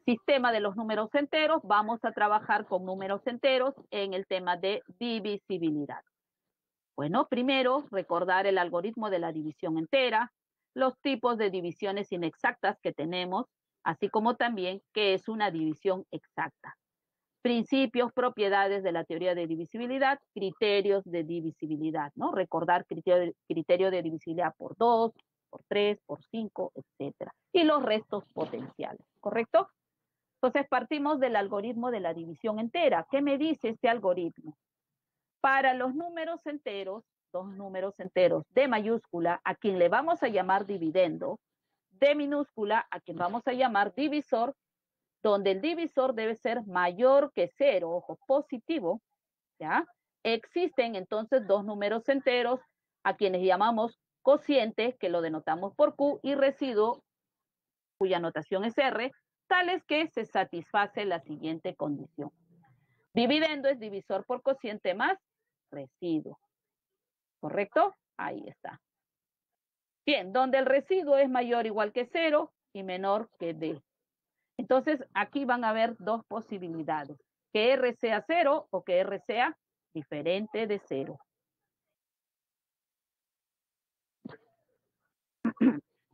sistema de los números enteros, vamos a trabajar con números enteros en el tema de divisibilidad. Bueno, primero, recordar el algoritmo de la división entera, los tipos de divisiones inexactas que tenemos, así como también qué es una división exacta. Principios, propiedades de la teoría de divisibilidad, criterios de divisibilidad, ¿no? Recordar criterio de divisibilidad por 2, por 3, por 5, etcétera. Y los restos potenciales, ¿correcto? Entonces partimos del algoritmo de la división entera. ¿Qué me dice este algoritmo? Para los números enteros, dos números enteros de mayúscula, a quien le vamos a llamar dividendo, de minúscula, a quien vamos a llamar divisor, donde el divisor debe ser mayor que 0, ojo, positivo, ¿ya? Existen entonces dos números enteros a quienes llamamos cociente, que lo denotamos por Q, y residuo, cuya notación es R, tales que se satisface la siguiente condición. Dividendo es divisor por cociente más residuo. ¿Correcto? Ahí está. Bien, donde el residuo es mayor o igual que 0 y menor que D. Entonces, aquí van a haber dos posibilidades. Que R sea 0 o que R sea diferente de 0.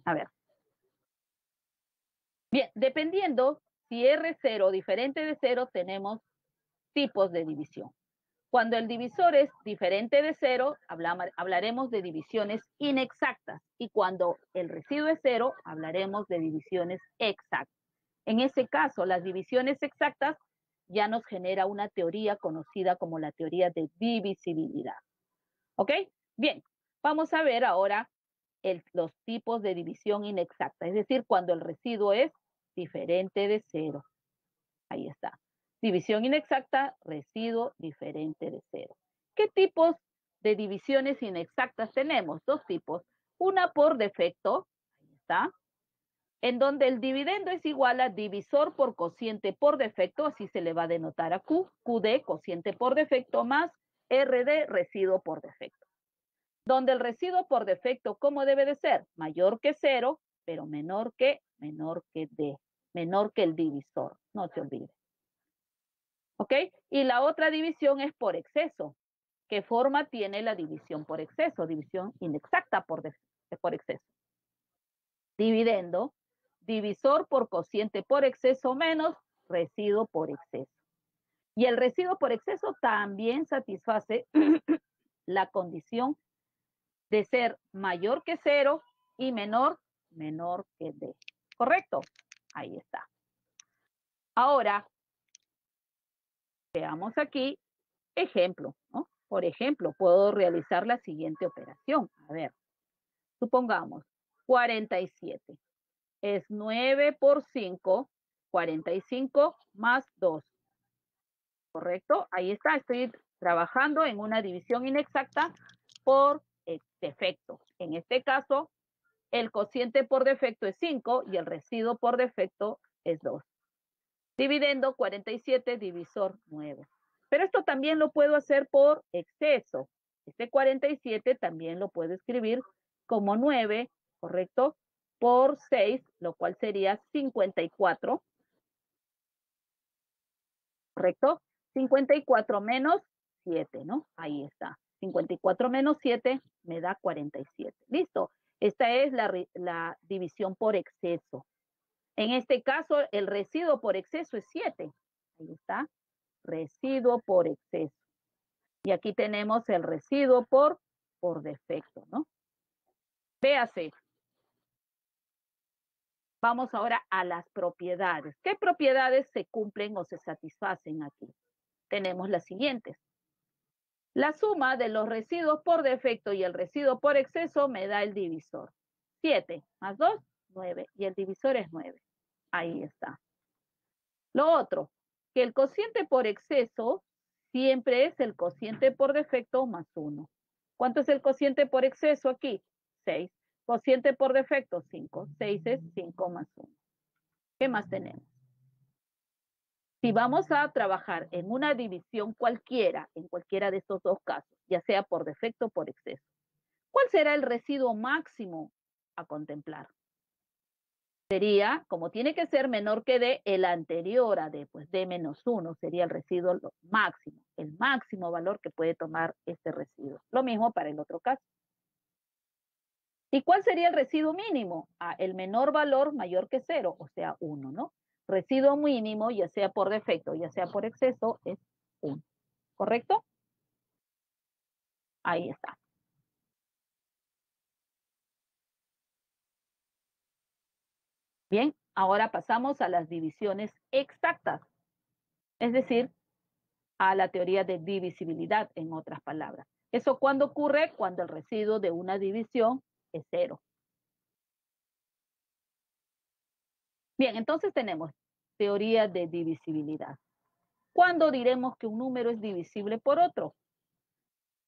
A ver. Bien, dependiendo si R es 0 o diferente de 0, tenemos tipos de división. Cuando el divisor es diferente de 0, hablaremos de divisiones inexactas. Y cuando el residuo es 0, hablaremos de divisiones exactas. En ese caso, las divisiones exactas ya nos genera una teoría conocida como la teoría de divisibilidad. ¿Ok? Bien, vamos a ver ahora los tipos de división inexacta, es decir, cuando el residuo es diferente de 0. Ahí está. División inexacta, residuo diferente de 0. ¿Qué tipos de divisiones inexactas tenemos? Dos tipos. Una por defecto, ahí está, en donde el dividendo es igual a divisor por cociente por defecto, así se le va a denotar a Q, QD, cociente por defecto, más RD, residuo por defecto. Donde el residuo por defecto, ¿cómo debe de ser? Mayor que 0, pero menor que D, menor que el divisor, no se olvide. ¿Ok? Y la otra división es por exceso. ¿Qué forma tiene la división por exceso? División inexacta por exceso. Dividendo, divisor por cociente por exceso menos residuo por exceso. Y el residuo por exceso también satisface la condición de ser mayor que 0 y menor que D. ¿Correcto? Ahí está. Ahora, veamos aquí ejemplo, ¿no? Por ejemplo, puedo realizar la siguiente operación. A ver, supongamos 47. Es 9 por 5, 45 más 2. ¿Correcto? Ahí está, estoy trabajando en una división inexacta por defecto. En este caso, el cociente por defecto es 5 y el residuo por defecto es 2. Dividendo 47, divisor 9. Pero esto también lo puedo hacer por exceso. Este 47 también lo puedo escribir como 9, ¿correcto? Por 6, lo cual sería 54, ¿correcto? 54 menos 7, ¿no? Ahí está. 54 menos 7 me da 47. ¿Listo? Esta es la división por exceso. En este caso, el residuo por exceso es 7. Ahí está. Residuo por exceso. Y aquí tenemos el residuo por defecto, ¿no? Véase. Vamos ahora a las propiedades. ¿Qué propiedades se cumplen o se satisfacen aquí? Tenemos las siguientes. La suma de los residuos por defecto y el residuo por exceso me da el divisor. 7 más 2, 9. Y el divisor es 9. Ahí está. Lo otro, que el cociente por exceso siempre es el cociente por defecto más 1. ¿Cuánto es el cociente por exceso aquí? 6. Cociente por defecto, 5. 6 es 5 más 1. ¿Qué más tenemos? Si vamos a trabajar en una división cualquiera, en cualquiera de estos dos casos, ya sea por defecto o por exceso, ¿cuál será el residuo máximo a contemplar? sería, como tiene que ser menor que D, el anterior a D, pues D menos 1 sería el residuo máximo, el máximo valor que puede tomar este residuo. Lo mismo para el otro caso. ¿Y cuál sería el residuo mínimo? El menor valor mayor que 0, o sea, 1, ¿no? Residuo mínimo, ya sea por defecto, ya sea por exceso, es 1. ¿Correcto? Ahí está. Bien, ahora pasamos a las divisiones exactas, es decir, a la teoría de divisibilidad, en otras palabras. ¿Eso cuándo ocurre? Cuando el residuo de una división es 0. Bien, entonces tenemos teoría de divisibilidad. ¿Cuándo diremos que un número es divisible por otro?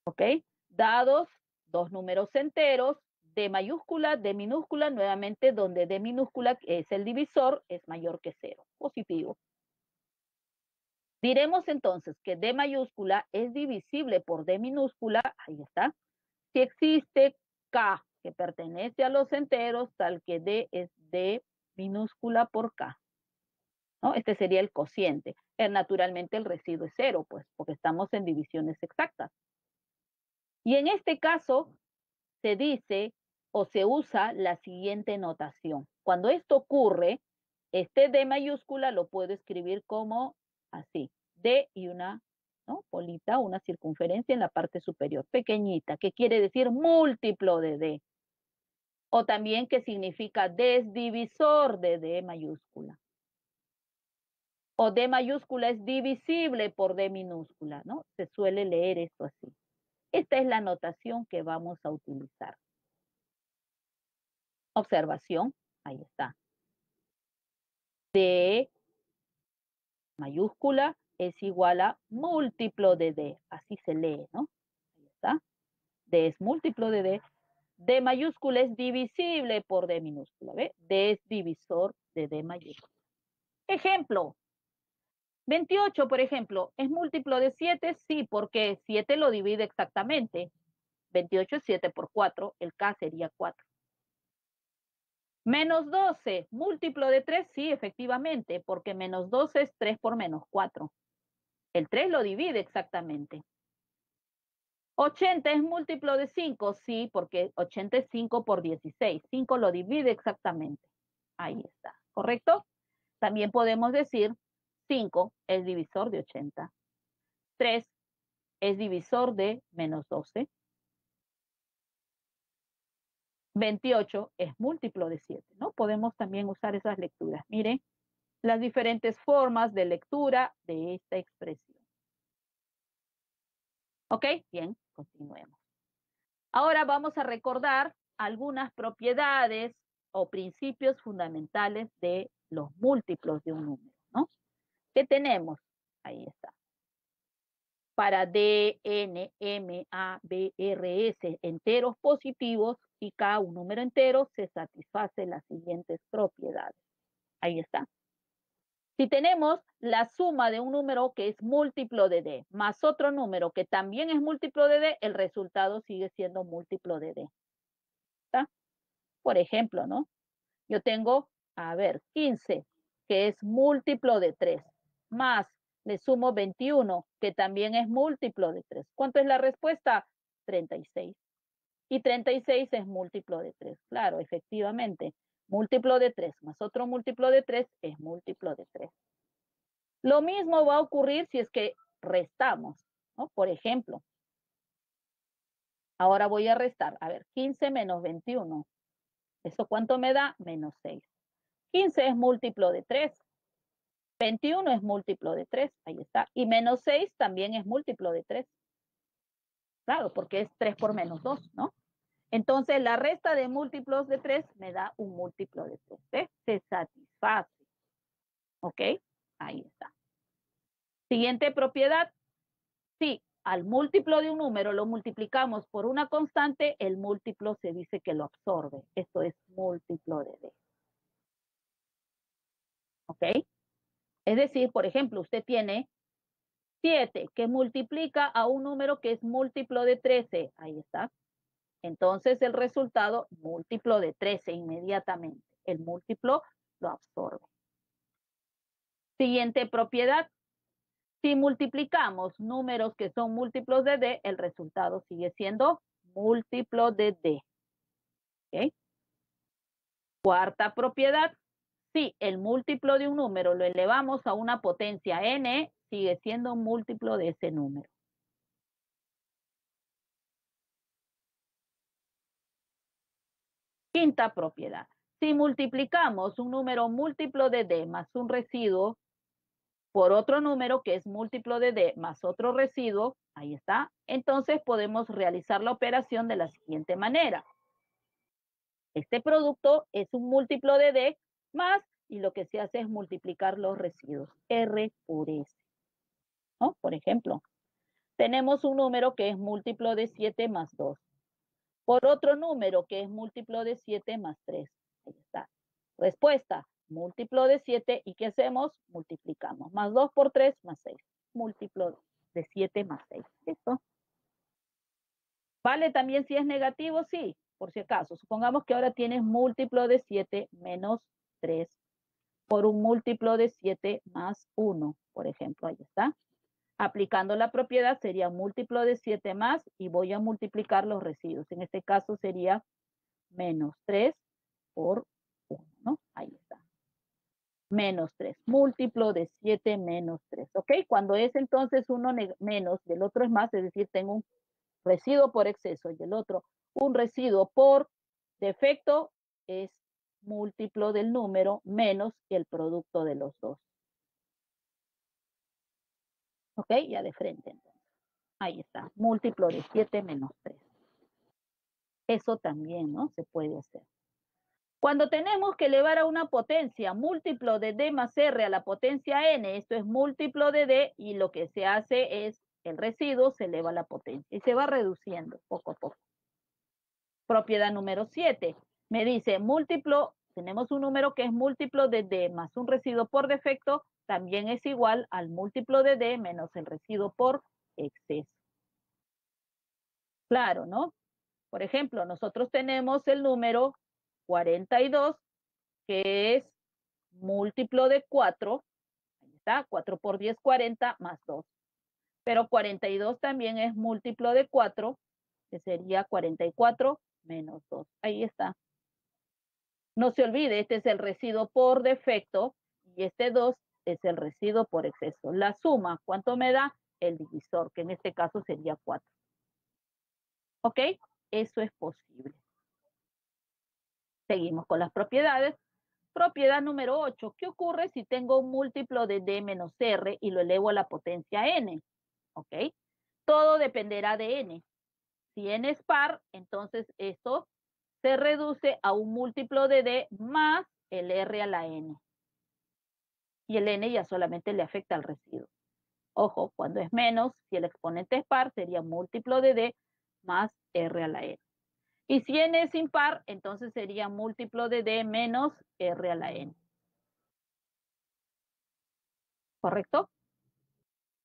¿Ok? Dados dos números enteros, D mayúscula, D minúscula, nuevamente donde D minúscula es el divisor, es mayor que 0, positivo. Diremos entonces que D mayúscula es divisible por D minúscula, ahí está, si existe K que pertenece a los enteros, tal que D es D minúscula por K, ¿no? Este sería el cociente. Naturalmente el residuo es 0, pues, porque estamos en divisiones exactas. Y en este caso se dice o se usa la siguiente notación. Cuando esto ocurre, este D mayúscula lo puedo escribir como así, D y una, ¿no?, bolita, una circunferencia en la parte superior, pequeñita, que quiere decir múltiplo de D. O también que significa desdivisor de D mayúscula. O D mayúscula es divisible por D minúscula, ¿no? Se suele leer esto así. Esta es la notación que vamos a utilizar. Observación, ahí está. D mayúscula es igual a múltiplo de D, así se lee, ¿no? Ahí está. D es múltiplo de D. D mayúscula es divisible por D minúscula, ¿ve? D es divisor de D mayúscula. Ejemplo, 28, por ejemplo, ¿es múltiplo de 7? Sí, porque 7 lo divide exactamente. 28 es 7 por 4, el K sería 4. Menos 12, múltiplo de 3, sí, efectivamente, porque menos 12 es 3 por menos 4. El 3 lo divide exactamente. 80 es múltiplo de 5, sí, porque 80 es 5 por 16. 5 lo divide exactamente. Ahí está, ¿correcto? También podemos decir 5 es divisor de 80. 3 es divisor de menos 12. 28 es múltiplo de 7, ¿no? Podemos también usar esas lecturas. Miren las diferentes formas de lectura de esta expresión. ¿Ok? Bien, continuemos. Ahora vamos a recordar algunas propiedades o principios fundamentales de los múltiplos de un número, ¿no? ¿Qué tenemos? Ahí está. Para D, N, M, A, B, R, S, enteros positivos y K, un número entero, se satisface las siguientes propiedades. Ahí está. Si tenemos la suma de un número que es múltiplo de D más otro número que también es múltiplo de D, el resultado sigue siendo múltiplo de D. ¿Está? Por ejemplo, ¿no? Yo tengo, a ver, 15, que es múltiplo de 3, más le sumo 21, que también es múltiplo de 3. ¿Cuánto es la respuesta? 36. Y 36 es múltiplo de 3. Claro, efectivamente, múltiplo de 3 más otro múltiplo de 3 es múltiplo de 3. Lo mismo va a ocurrir si es que restamos, ¿no? Por ejemplo, ahora voy a restar. A ver, 15 menos 21. ¿Eso cuánto me da? Menos 6. 15 es múltiplo de 3. 21 es múltiplo de 3. Ahí está. Y menos 6 también es múltiplo de 3. Claro, porque es 3 por menos 2, ¿no? Entonces, la resta de múltiplos de 3 me da un múltiplo de 3. ¿Ves? Se satisface. ¿Ok? Ahí está. Siguiente propiedad. Si al múltiplo de un número lo multiplicamos por una constante, el múltiplo se dice que lo absorbe. Esto es múltiplo de D. ¿Ok? Es decir, por ejemplo, usted tiene 7 que multiplica a un número que es múltiplo de 13. Ahí está. Entonces el resultado, múltiplo de 13 inmediatamente. El múltiplo lo absorbe. Siguiente propiedad. Si multiplicamos números que son múltiplos de D, el resultado sigue siendo múltiplo de D. ¿Okay? Cuarta propiedad. Si el múltiplo de un número lo elevamos a una potencia n, sigue siendo un múltiplo de ese número. Quinta propiedad. Si multiplicamos un número múltiplo de D más un residuo por otro número que es múltiplo de D más otro residuo, ahí está, entonces podemos realizar la operación de la siguiente manera. Este producto es un múltiplo de D más, y lo que se hace es multiplicar los residuos, R por S. ¿No? Por ejemplo, tenemos un número que es múltiplo de 7 más 2. Por otro número que es múltiplo de 7 más 3. Ahí está. Respuesta, múltiplo de 7. ¿Y qué hacemos? Multiplicamos. Más 2 por 3 más 6. Múltiplo de 7 más 6. ¿Listo? ¿Vale también si es negativo? Sí, por si acaso. Supongamos que ahora tienes múltiplo de 7 menos 3 por un múltiplo de 7 más 1, por ejemplo. Ahí está. Aplicando la propiedad sería múltiplo de 7 más y voy a multiplicar los residuos. En este caso sería menos 3 por 1, ¿no? Ahí está. Menos 3, múltiplo de 7 menos 3, ¿ok? Cuando es entonces uno menos, del otro es más, es decir, tengo un residuo por exceso y el otro un residuo por defecto, es múltiplo del número menos el producto de los dos. ¿Ok? Ya de frente entonces. Ahí está, múltiplo de 7 menos 3. Eso también, ¿no? Se puede hacer. Cuando tenemos que elevar a una potencia múltiplo de D más R a la potencia N, esto es múltiplo de D y lo que se hace es el residuo se eleva a la potencia y se va reduciendo poco a poco. Propiedad número 7. Me dice múltiplo, tenemos un número que es múltiplo de D más un residuo por defecto, también es igual al múltiplo de D menos el residuo por exceso. Claro, ¿no? Por ejemplo, nosotros tenemos el número 42, que es múltiplo de 4, ahí está, 4 por 10, 40, más 2. Pero 42 también es múltiplo de 4, que sería 44 menos 2. Ahí está. No se olvide, este es el residuo por defecto y este 2 es el residuo por exceso. La suma, ¿cuánto me da? El divisor, que en este caso sería 4. ¿Ok? Eso es posible. Seguimos con las propiedades. Propiedad número 8. ¿Qué ocurre si tengo un múltiplo de D menos R y lo elevo a la potencia N? ¿Ok? Todo dependerá de N. Si N es par, entonces esto se reduce a un múltiplo de D más el R a la N. Y el N ya solamente le afecta al residuo. Ojo, cuando es menos, si el exponente es par, sería múltiplo de D más R a la N. Y si N es impar, entonces sería múltiplo de D menos R a la N. ¿Correcto?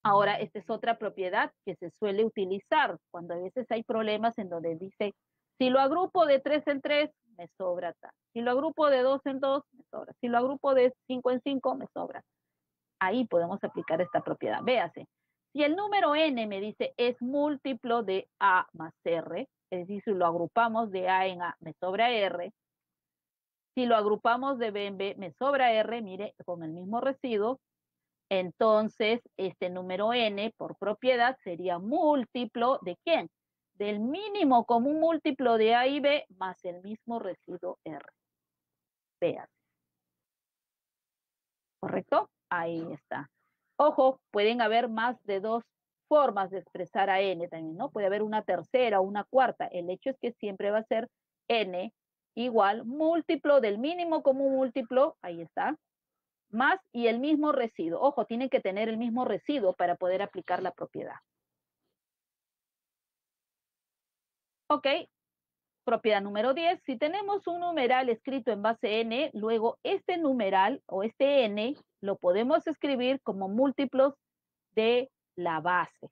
Ahora, esta es otra propiedad que se suele utilizar cuando a veces hay problemas en donde dice, si lo agrupo de 3 en 3, me sobra tal. Si lo agrupo de 2 en 2, me sobra. Si lo agrupo de 5 en 5, me sobra. Ahí podemos aplicar esta propiedad. Véase, si el número n me dice es múltiplo de a más r, es decir, si lo agrupamos de a en a, me sobra r. Si lo agrupamos de b en b, me sobra r, mire, con el mismo residuo. Entonces, este número n por propiedad sería múltiplo ¿de quién? Del mínimo común múltiplo de a y b más el mismo residuo r. Vean. ¿Correcto? Ahí está. Ojo, pueden haber más de dos formas de expresar a n también, ¿no? Puede haber una tercera o una cuarta. El hecho es que siempre va a ser n igual múltiplo del mínimo común múltiplo, ahí está, más y el mismo residuo. Ojo, tienen que tener el mismo residuo para poder aplicar la propiedad. Ok, propiedad número 10. Si tenemos un numeral escrito en base n, luego este numeral o este n lo podemos escribir como múltiplos de la base,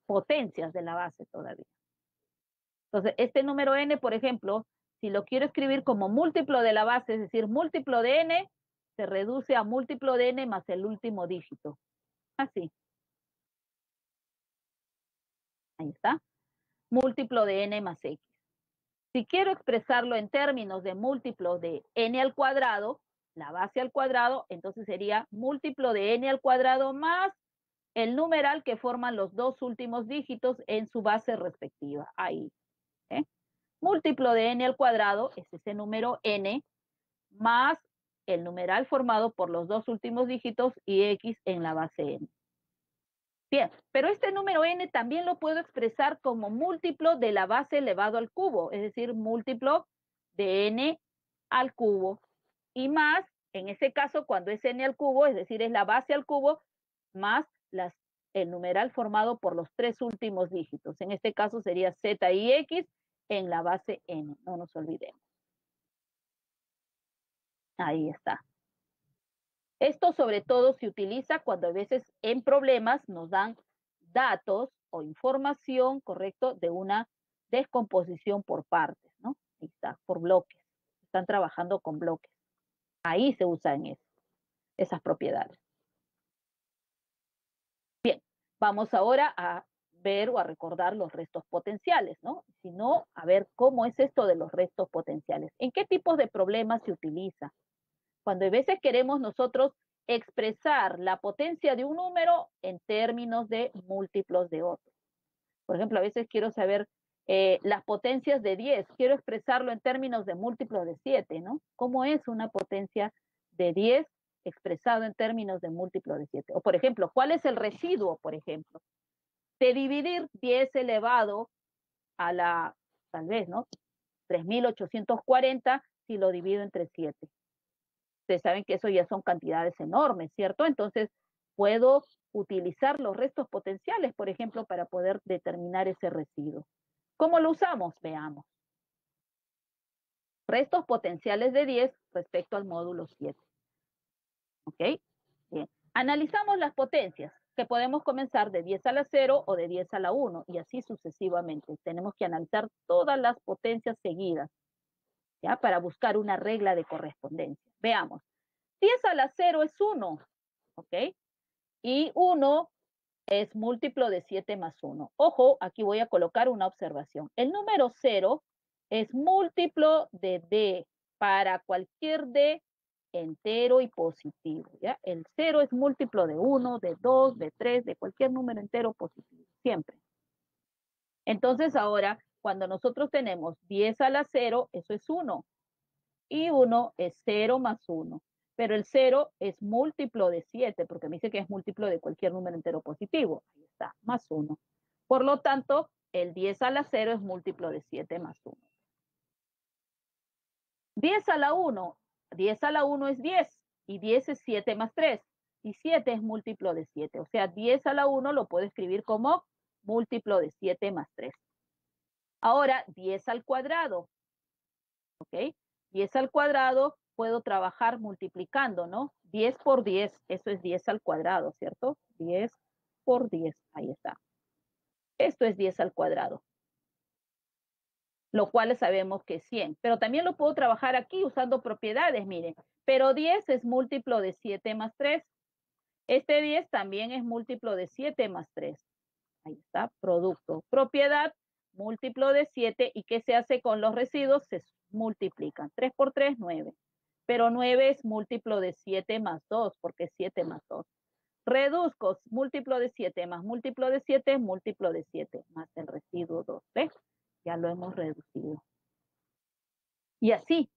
potencias de la base todavía. Entonces, este número n, por ejemplo, si lo quiero escribir como múltiplo de la base, es decir, múltiplo de n, se reduce a múltiplo de n más el último dígito. Así. Ahí está. Múltiplo de n más x. Si quiero expresarlo en términos de múltiplo de n al cuadrado, la base al cuadrado, entonces sería múltiplo de n al cuadrado más el numeral que forman los dos últimos dígitos en su base respectiva. Ahí. ¿eh? Múltiplo de n al cuadrado es ese número n más el numeral formado por los dos últimos dígitos y x en la base n. Bien, pero este número n también lo puedo expresar como múltiplo de la base elevado al cubo, es decir, múltiplo de n al cubo y más, en ese caso, cuando es n al cubo, es decir, es la base al cubo más el numeral formado por los tres últimos dígitos. En este caso sería z y x en la base n, no nos olvidemos. Ahí está. Esto sobre todo se utiliza cuando a veces en problemas nos dan datos o información, correcto, de una descomposición por partes, ¿no? Ahí está, por bloques. Están trabajando con bloques. Ahí se usan esas propiedades. Bien, vamos ahora a ver o a recordar los restos potenciales, ¿no? Si no, a ver cómo es esto de los restos potenciales. ¿En qué tipos de problemas se utiliza? Cuando a veces queremos nosotros expresar la potencia de un número en términos de múltiplos de otro. Por ejemplo, a veces quiero saber las potencias de 10, quiero expresarlo en términos de múltiplos de 7, ¿no? ¿Cómo es una potencia de 10 expresado en términos de múltiplos de 7? O, por ejemplo, ¿cuál es el residuo, por ejemplo, de dividir 10 elevado a la, tal vez, ¿no? 3.840 si lo divido entre 7. Ustedes saben que eso ya son cantidades enormes, ¿cierto? Entonces, puedo utilizar los restos potenciales, por ejemplo, para poder determinar ese residuo. ¿Cómo lo usamos? Veamos. Restos potenciales de 10 respecto al módulo 7. ¿Ok? Bien. Analizamos las potencias, que podemos comenzar de 10 a la 0 o de 10 a la 1, y así sucesivamente. Tenemos que analizar todas las potencias seguidas, ¿ya? Para buscar una regla de correspondencia. Veamos. 10 a la 0 es 1, ¿ok? Y 1 es múltiplo de 7 más 1. Ojo, aquí voy a colocar una observación. El número 0 es múltiplo de d para cualquier d entero y positivo, ¿ya? El 0 es múltiplo de 1, de 2, de 3, de cualquier número entero positivo, siempre. Entonces ahora, cuando nosotros tenemos 10 a la 0, eso es 1. Y 1 es 0 más 1. Pero el 0 es múltiplo de 7, porque me dice que es múltiplo de cualquier número entero positivo. Ahí está, más 1. Por lo tanto, el 10 a la 0 es múltiplo de 7 más 1. 10 a la 1. 10 a la 1 es 10. Y 10 es 7 más 3. Y 7 es múltiplo de 7. O sea, 10 a la 1 lo puedo escribir como múltiplo de 7 más 3. Ahora, 10 al cuadrado. ¿Ok? 10 al cuadrado puedo trabajar multiplicando, ¿no? 10 por 10, eso es 10 al cuadrado, ¿cierto? 10 por 10, ahí está. Esto es 10 al cuadrado, lo cual sabemos que es 100. Pero también lo puedo trabajar aquí usando propiedades, miren. Pero 10 es múltiplo de 7 más 3. Este 10 también es múltiplo de 7 más 3. Ahí está, producto. Propiedad, múltiplo de 7. ¿Y qué se hace con los residuos? Se multiplican. 3 por 3, 9. Pero 9 es múltiplo de 7 más 2, porque es 7 más 2. Reduzco múltiplo de 7 más múltiplo de 7, múltiplo de 7 más el residuo 2. ¿Ves? Ya lo hemos reducido. Y así,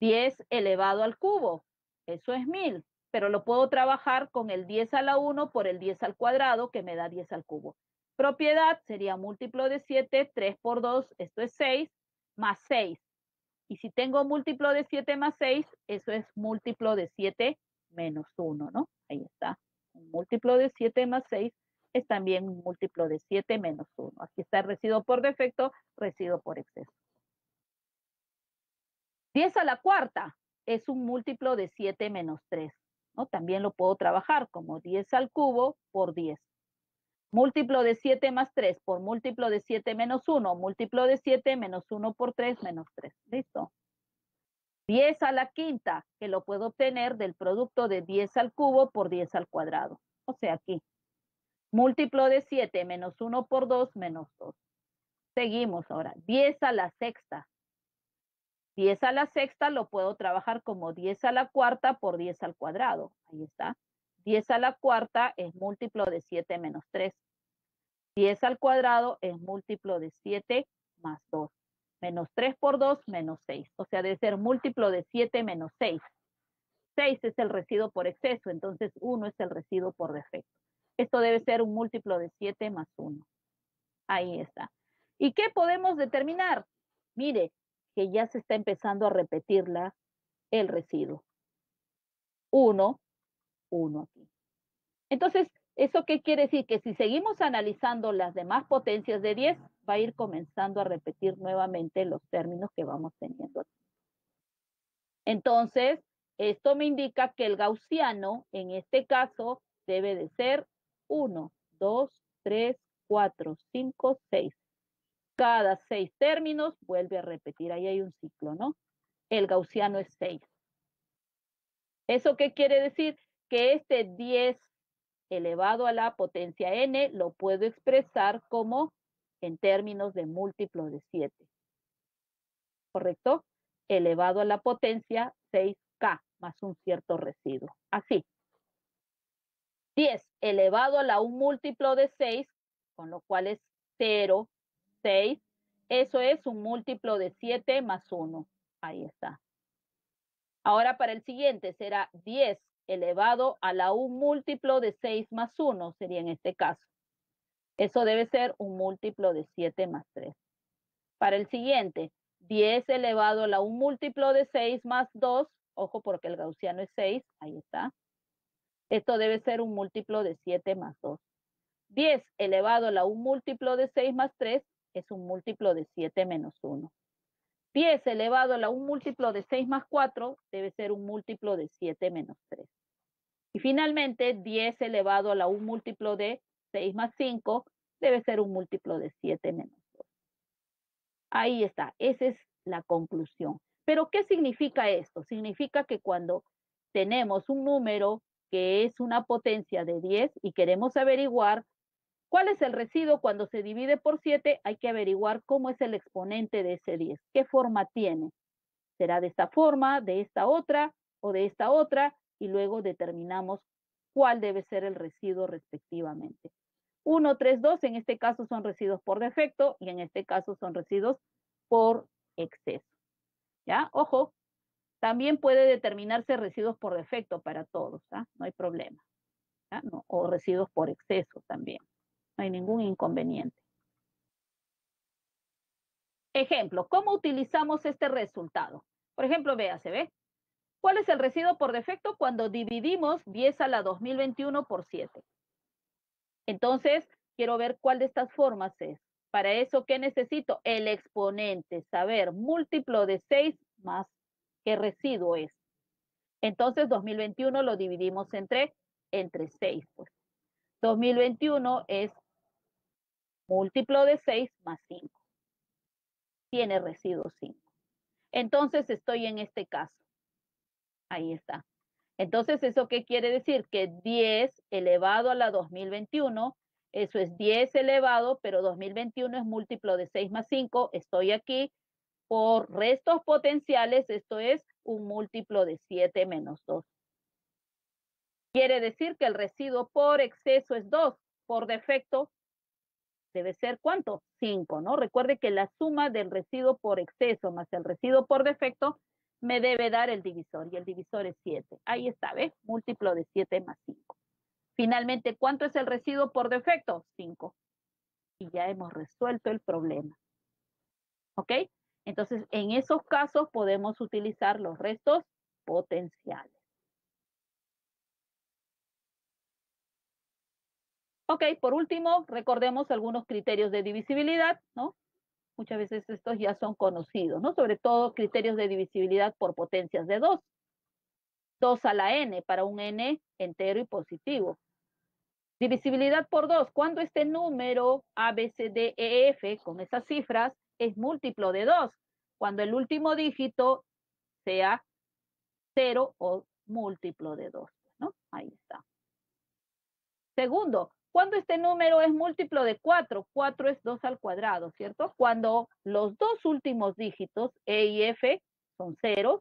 10 elevado al cubo, eso es 1000, pero lo puedo trabajar con el 10 a la 1 por el 10 al cuadrado, que me da 10 al cubo. Propiedad sería múltiplo de 7, 3 por 2, esto es 6, más 6. Y si tengo múltiplo de 7 más 6, eso es múltiplo de 7 menos 1, ¿no? Ahí está. Un múltiplo de 7 más 6 es también un múltiplo de 7 menos 1. Aquí está el residuo por defecto, residuo por exceso. 10 a la cuarta es un múltiplo de 7 menos 3, ¿no? También lo puedo trabajar como 10 al cubo por 10. Múltiplo de 7 más 3 por múltiplo de 7 menos 1, múltiplo de 7 menos 1 por 3 menos 3. ¿Listo? 10 a la quinta, que lo puedo obtener del producto de 10 al cubo por 10 al cuadrado. O sea, aquí. Múltiplo de 7 menos 1 por 2 menos 2. Seguimos ahora. 10 a la sexta. 10 a la sexta lo puedo trabajar como 10 a la cuarta por 10 al cuadrado. Ahí está. 10 a la cuarta es múltiplo de 7 menos 3. 10 al cuadrado es múltiplo de 7 más 2. Menos 3 por 2, menos 6. O sea, debe ser múltiplo de 7 menos 6. 6 es el residuo por exceso, entonces 1 es el residuo por defecto. Esto debe ser un múltiplo de 7 más 1. Ahí está. ¿Y qué podemos determinar? Mire, que ya se está empezando a repetir el residuo. 1, 1 aquí. Entonces, ¿eso qué quiere decir? Que si seguimos analizando las demás potencias de 10, va a ir comenzando a repetir nuevamente los términos que vamos teniendo aquí. Entonces, esto me indica que el gaussiano, en este caso, debe de ser 1, 2, 3, 4, 5, 6. Cada 6 términos vuelve a repetir. Ahí hay un ciclo, ¿no? El gaussiano es 6. ¿Eso qué quiere decir? Que este 10 elevado a la potencia n lo puedo expresar como en términos de múltiplo de 7. ¿Correcto? Elevado a la potencia 6k más un cierto residuo. Así. 10 elevado a la un múltiplo de 6, con lo cual es 0, 6. Eso es un múltiplo de 7 más 1. Ahí está. Ahora para el siguiente será 10 elevado a la un múltiplo de 6 más 1, sería en este caso. Eso debe ser un múltiplo de 7 más 3. Para el siguiente, 10 elevado a la un múltiplo de 6 más 2, ojo porque el gaussiano es 6, ahí está. Esto debe ser un múltiplo de 7 más 2. 10 elevado a la un múltiplo de 6 más 3 es un múltiplo de 7 menos 1. 10 elevado a la un múltiplo de 6 más 4 debe ser un múltiplo de 7 menos 3. Y finalmente, 10 elevado a la un múltiplo de 6 más 5 debe ser un múltiplo de 7 menos 2. Ahí está, esa es la conclusión. Pero, ¿qué significa esto? Significa que cuando tenemos un número que es una potencia de 10 y queremos averiguar cuál es el residuo cuando se divide por 7, hay que averiguar cómo es el exponente de ese 10, qué forma tiene. ¿Será de esta forma, de esta otra o de esta otra? Y luego determinamos cuál debe ser el residuo respectivamente. 1, 3, 2 en este caso son residuos por defecto y en este caso son residuos por exceso. ¿Ya? Ojo, también puede determinarse residuos por defecto para todos, ¿ah? No hay problema. ¿Ya? No, o residuos por exceso también. No hay ningún inconveniente. Ejemplo, ¿cómo utilizamos este resultado? Por ejemplo, vea, ¿se ve? ¿Cuál es el residuo por defecto cuando dividimos 10 a la 2021 por 7? Entonces, quiero ver cuál de estas formas es. Para eso, ¿qué necesito? El exponente, saber múltiplo de 6 más qué residuo es. Entonces, 2021 lo dividimos entre 6, pues. 2021 es múltiplo de 6 más 5. Tiene residuo 5. Entonces, estoy en este caso. Ahí está. Entonces, ¿eso qué quiere decir? Que 10 elevado a la 2021, eso es 10 elevado, pero 2021 es múltiplo de 6 más 5, estoy aquí, por restos potenciales, esto es un múltiplo de 7 menos 2. Quiere decir que el residuo por exceso es 2, por defecto debe ser ¿cuánto? 5, ¿no? Recuerde que la suma del residuo por exceso más el residuo por defecto me debe dar el divisor, y el divisor es 7. Ahí está, ¿ves? Múltiplo de 7 más 5. Finalmente, ¿cuánto es el residuo por defecto? 5. Y ya hemos resuelto el problema. ¿Ok? Entonces, en esos casos podemos utilizar los restos potenciales. Ok, por último, recordemos algunos criterios de divisibilidad, ¿no? Muchas veces estos ya son conocidos, ¿no? Sobre todo criterios de divisibilidad por potencias de 2. 2 a la n para un n entero y positivo. Divisibilidad por 2, cuando este número A, B, C, D, E, F, con esas cifras, es múltiplo de 2. Cuando el último dígito sea 0 o múltiplo de 2, ¿no? Ahí está. Segundo, cuando este número es múltiplo de 4, 4 es 2 al cuadrado, ¿cierto? Cuando los dos últimos dígitos, E y F, son ceros,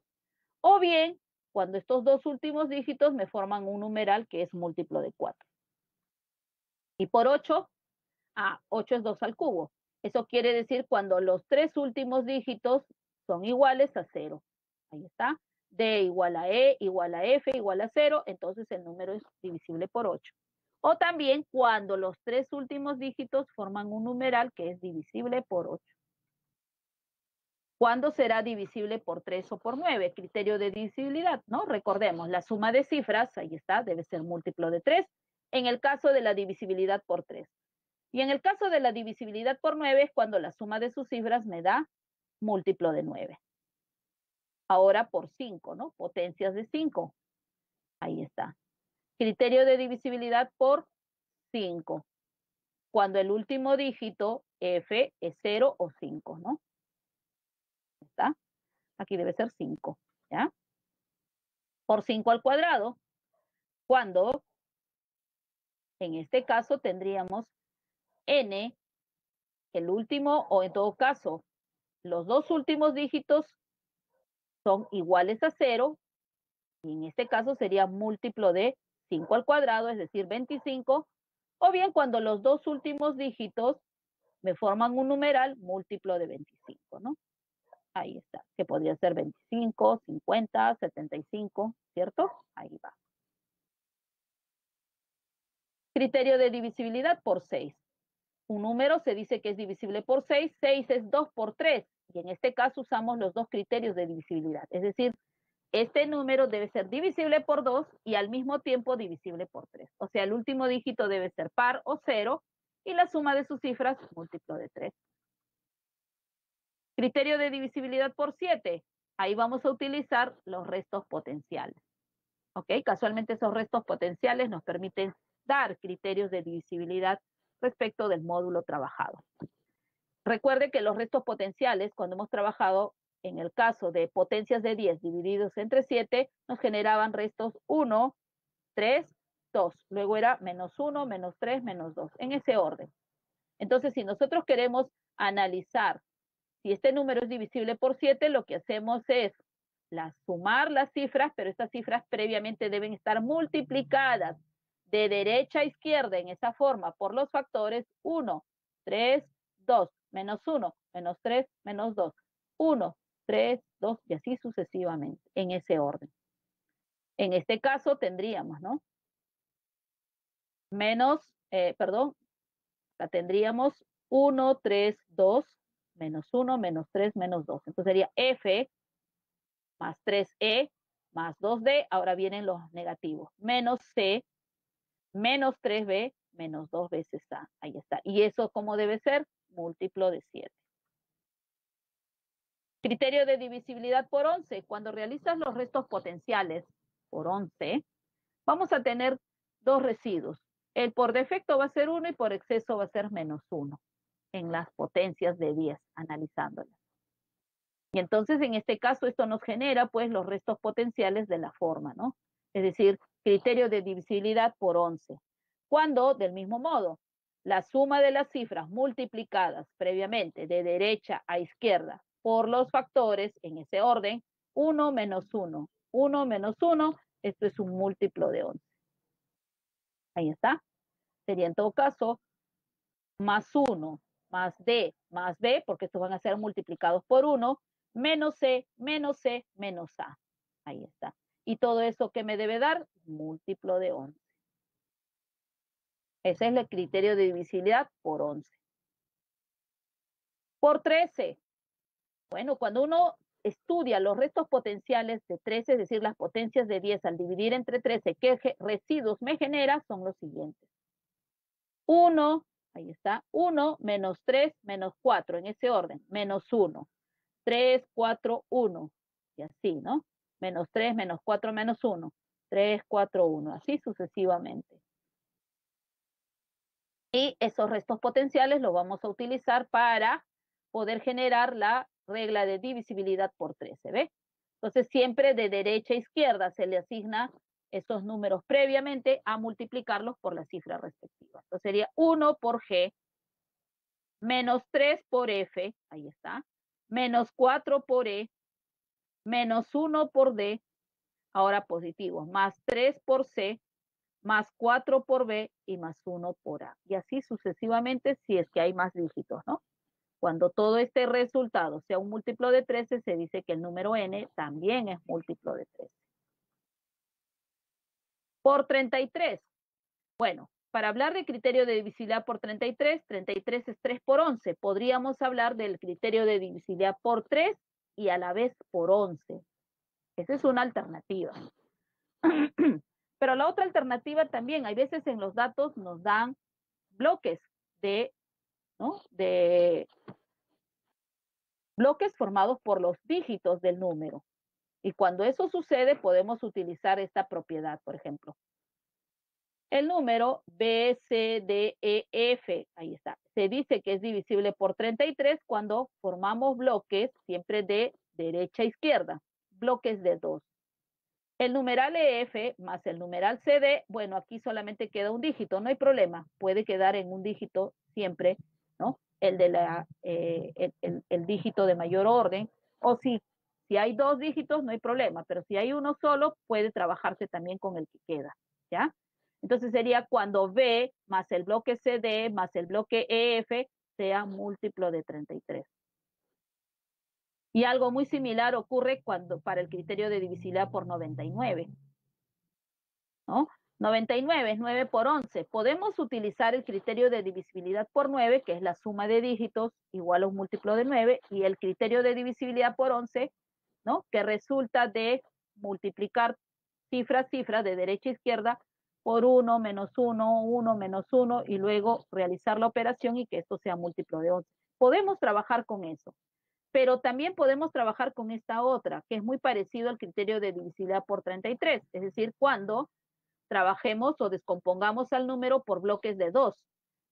o bien cuando estos dos últimos dígitos me forman un numeral que es múltiplo de 4. Y por 8, 8 es 2 al cubo. Eso quiere decir cuando los tres últimos dígitos son iguales a 0. Ahí está. D igual a E, igual a F, igual a 0, entonces el número es divisible por 8. O también cuando los tres últimos dígitos forman un numeral que es divisible por 8. ¿Cuándo será divisible por 3 o por 9? Criterio de divisibilidad, ¿no? Recordemos, la suma de cifras, ahí está, debe ser múltiplo de 3, en el caso de la divisibilidad por 3. Y en el caso de la divisibilidad por 9 es cuando la suma de sus cifras me da múltiplo de 9. Ahora por 5, ¿no? Potencias de 5. Ahí está. Criterio de divisibilidad por 5. Cuando el último dígito, F, es 0 o 5, ¿no? ¿Está? Aquí debe ser 5, ¿ya? Por 5 al cuadrado, cuando en este caso tendríamos n, el último, o en todo caso, los dos últimos dígitos son iguales a 0, y en este caso sería múltiplo de 5 al cuadrado, es decir, 25, o bien cuando los dos últimos dígitos me forman un numeral múltiplo de 25, ¿no? Ahí está, que podría ser 25, 50, 75, ¿cierto? Ahí va. Criterio de divisibilidad por 6. Un número se dice que es divisible por 6, 6 es 2 por 3, y en este caso usamos los dos criterios de divisibilidad, es decir, este número debe ser divisible por 2 y al mismo tiempo divisible por 3. O sea, el último dígito debe ser par o 0 y la suma de sus cifras múltiplo de 3. Criterio de divisibilidad por 7. Ahí vamos a utilizar los restos potenciales. ¿Ok? Casualmente esos restos potenciales nos permiten dar criterios de divisibilidad respecto del módulo trabajado. Recuerde que los restos potenciales, cuando hemos trabajado en el caso de potencias de 10 divididos entre 7, nos generaban restos 1, 3, 2. Luego era menos 1, menos 3, menos 2, en ese orden. Entonces, si nosotros queremos analizar si este número es divisible por 7, lo que hacemos es sumar las cifras, pero estas cifras previamente deben estar multiplicadas de derecha a izquierda en esa forma por los factores 1, 3, 2, menos 1, menos 3, menos 2, 1, 3, 2 y así sucesivamente, en ese orden. En este caso tendríamos, ¿no? Tendríamos 1, 3, 2, menos 1, menos 3, menos 2. Entonces sería F más 3E más 2D, ahora vienen los negativos, menos C, menos 3B, menos 2 veces A. Ahí está. ¿Y eso cómo debe ser? Múltiplo de 7. Criterio de divisibilidad por 11. Cuando realizas los restos potenciales por 11, vamos a tener dos residuos. El por defecto va a ser 1 y por exceso va a ser menos 1 en las potencias de 10, analizándolas. Y entonces en este caso esto nos genera pues los restos potenciales de la forma, ¿no? Es decir, criterio de divisibilidad por 11. Cuando, del mismo modo, la suma de las cifras multiplicadas previamente de derecha a izquierda por los factores en ese orden, 1 menos 1, 1 menos 1, esto es un múltiplo de 11. Ahí está. Sería en todo caso más 1, más D, más B, porque estos van a ser multiplicados por 1, menos C, menos C, menos A. Ahí está. ¿Y todo eso qué me debe dar? Múltiplo de 11. Ese es el criterio de divisibilidad por 11. Por 13. Bueno, cuando uno estudia los restos potenciales de 13, es decir, las potencias de 10 al dividir entre 13, ¿qué residuos me genera? Son los siguientes. 1, ahí está, 1 menos 3 menos 4, en ese orden, menos 1. 3, 4, 1, y así, ¿no? Menos 3, menos 4, menos 1, 3, 4, 1, así sucesivamente. Y esos restos potenciales los vamos a utilizar para poder generar la regla de divisibilidad por 13, ¿ve? Entonces, siempre de derecha a izquierda se le asigna esos números previamente a multiplicarlos por la cifra respectiva. Entonces, sería 1 por G, menos 3 por F, ahí está, menos 4 por E, menos 1 por D, ahora positivo, más 3 por C, más 4 por B y más 1 por A. Y así sucesivamente si es que hay más dígitos, ¿no? Cuando todo este resultado sea un múltiplo de 13, se dice que el número n también es múltiplo de 13. Por 33. Bueno, para hablar del criterio de divisibilidad por 33, 33 es 3 por 11. Podríamos hablar del criterio de divisibilidad por 3 y a la vez por 11. Esa es una alternativa. Pero la otra alternativa también, hay veces en los datos nos dan bloques ¿no? de bloques formados por los dígitos del número. Y cuando eso sucede, podemos utilizar esta propiedad, por ejemplo. El número B, C, D, E, F, ahí está. Se dice que es divisible por 33 cuando formamos bloques siempre de derecha a izquierda, bloques de 2. El numeral EF más el numeral CD, bueno, aquí solamente queda un dígito, no hay problema, puede quedar en un dígito siempre, ¿no? El dígito de mayor orden, o si hay 2 dígitos, no hay problema, pero si hay uno solo, puede trabajarse también con el que queda, ¿ya? Entonces sería cuando B más el bloque CD más el bloque EF sea múltiplo de 33. Y algo muy similar ocurre para el criterio de divisibilidad por 99, ¿no? 99 es 9 por 11. Podemos utilizar el criterio de divisibilidad por 9, que es la suma de dígitos igual a un múltiplo de 9, y el criterio de divisibilidad por 11, ¿no? Que resulta de multiplicar cifra de derecha a izquierda por 1 menos 1, 1 menos 1, y luego realizar la operación y que esto sea múltiplo de 11. Podemos trabajar con eso. Pero también podemos trabajar con esta otra, que es muy parecido al criterio de divisibilidad por 33, es decir, cuando trabajemos o descompongamos al número por bloques de 2,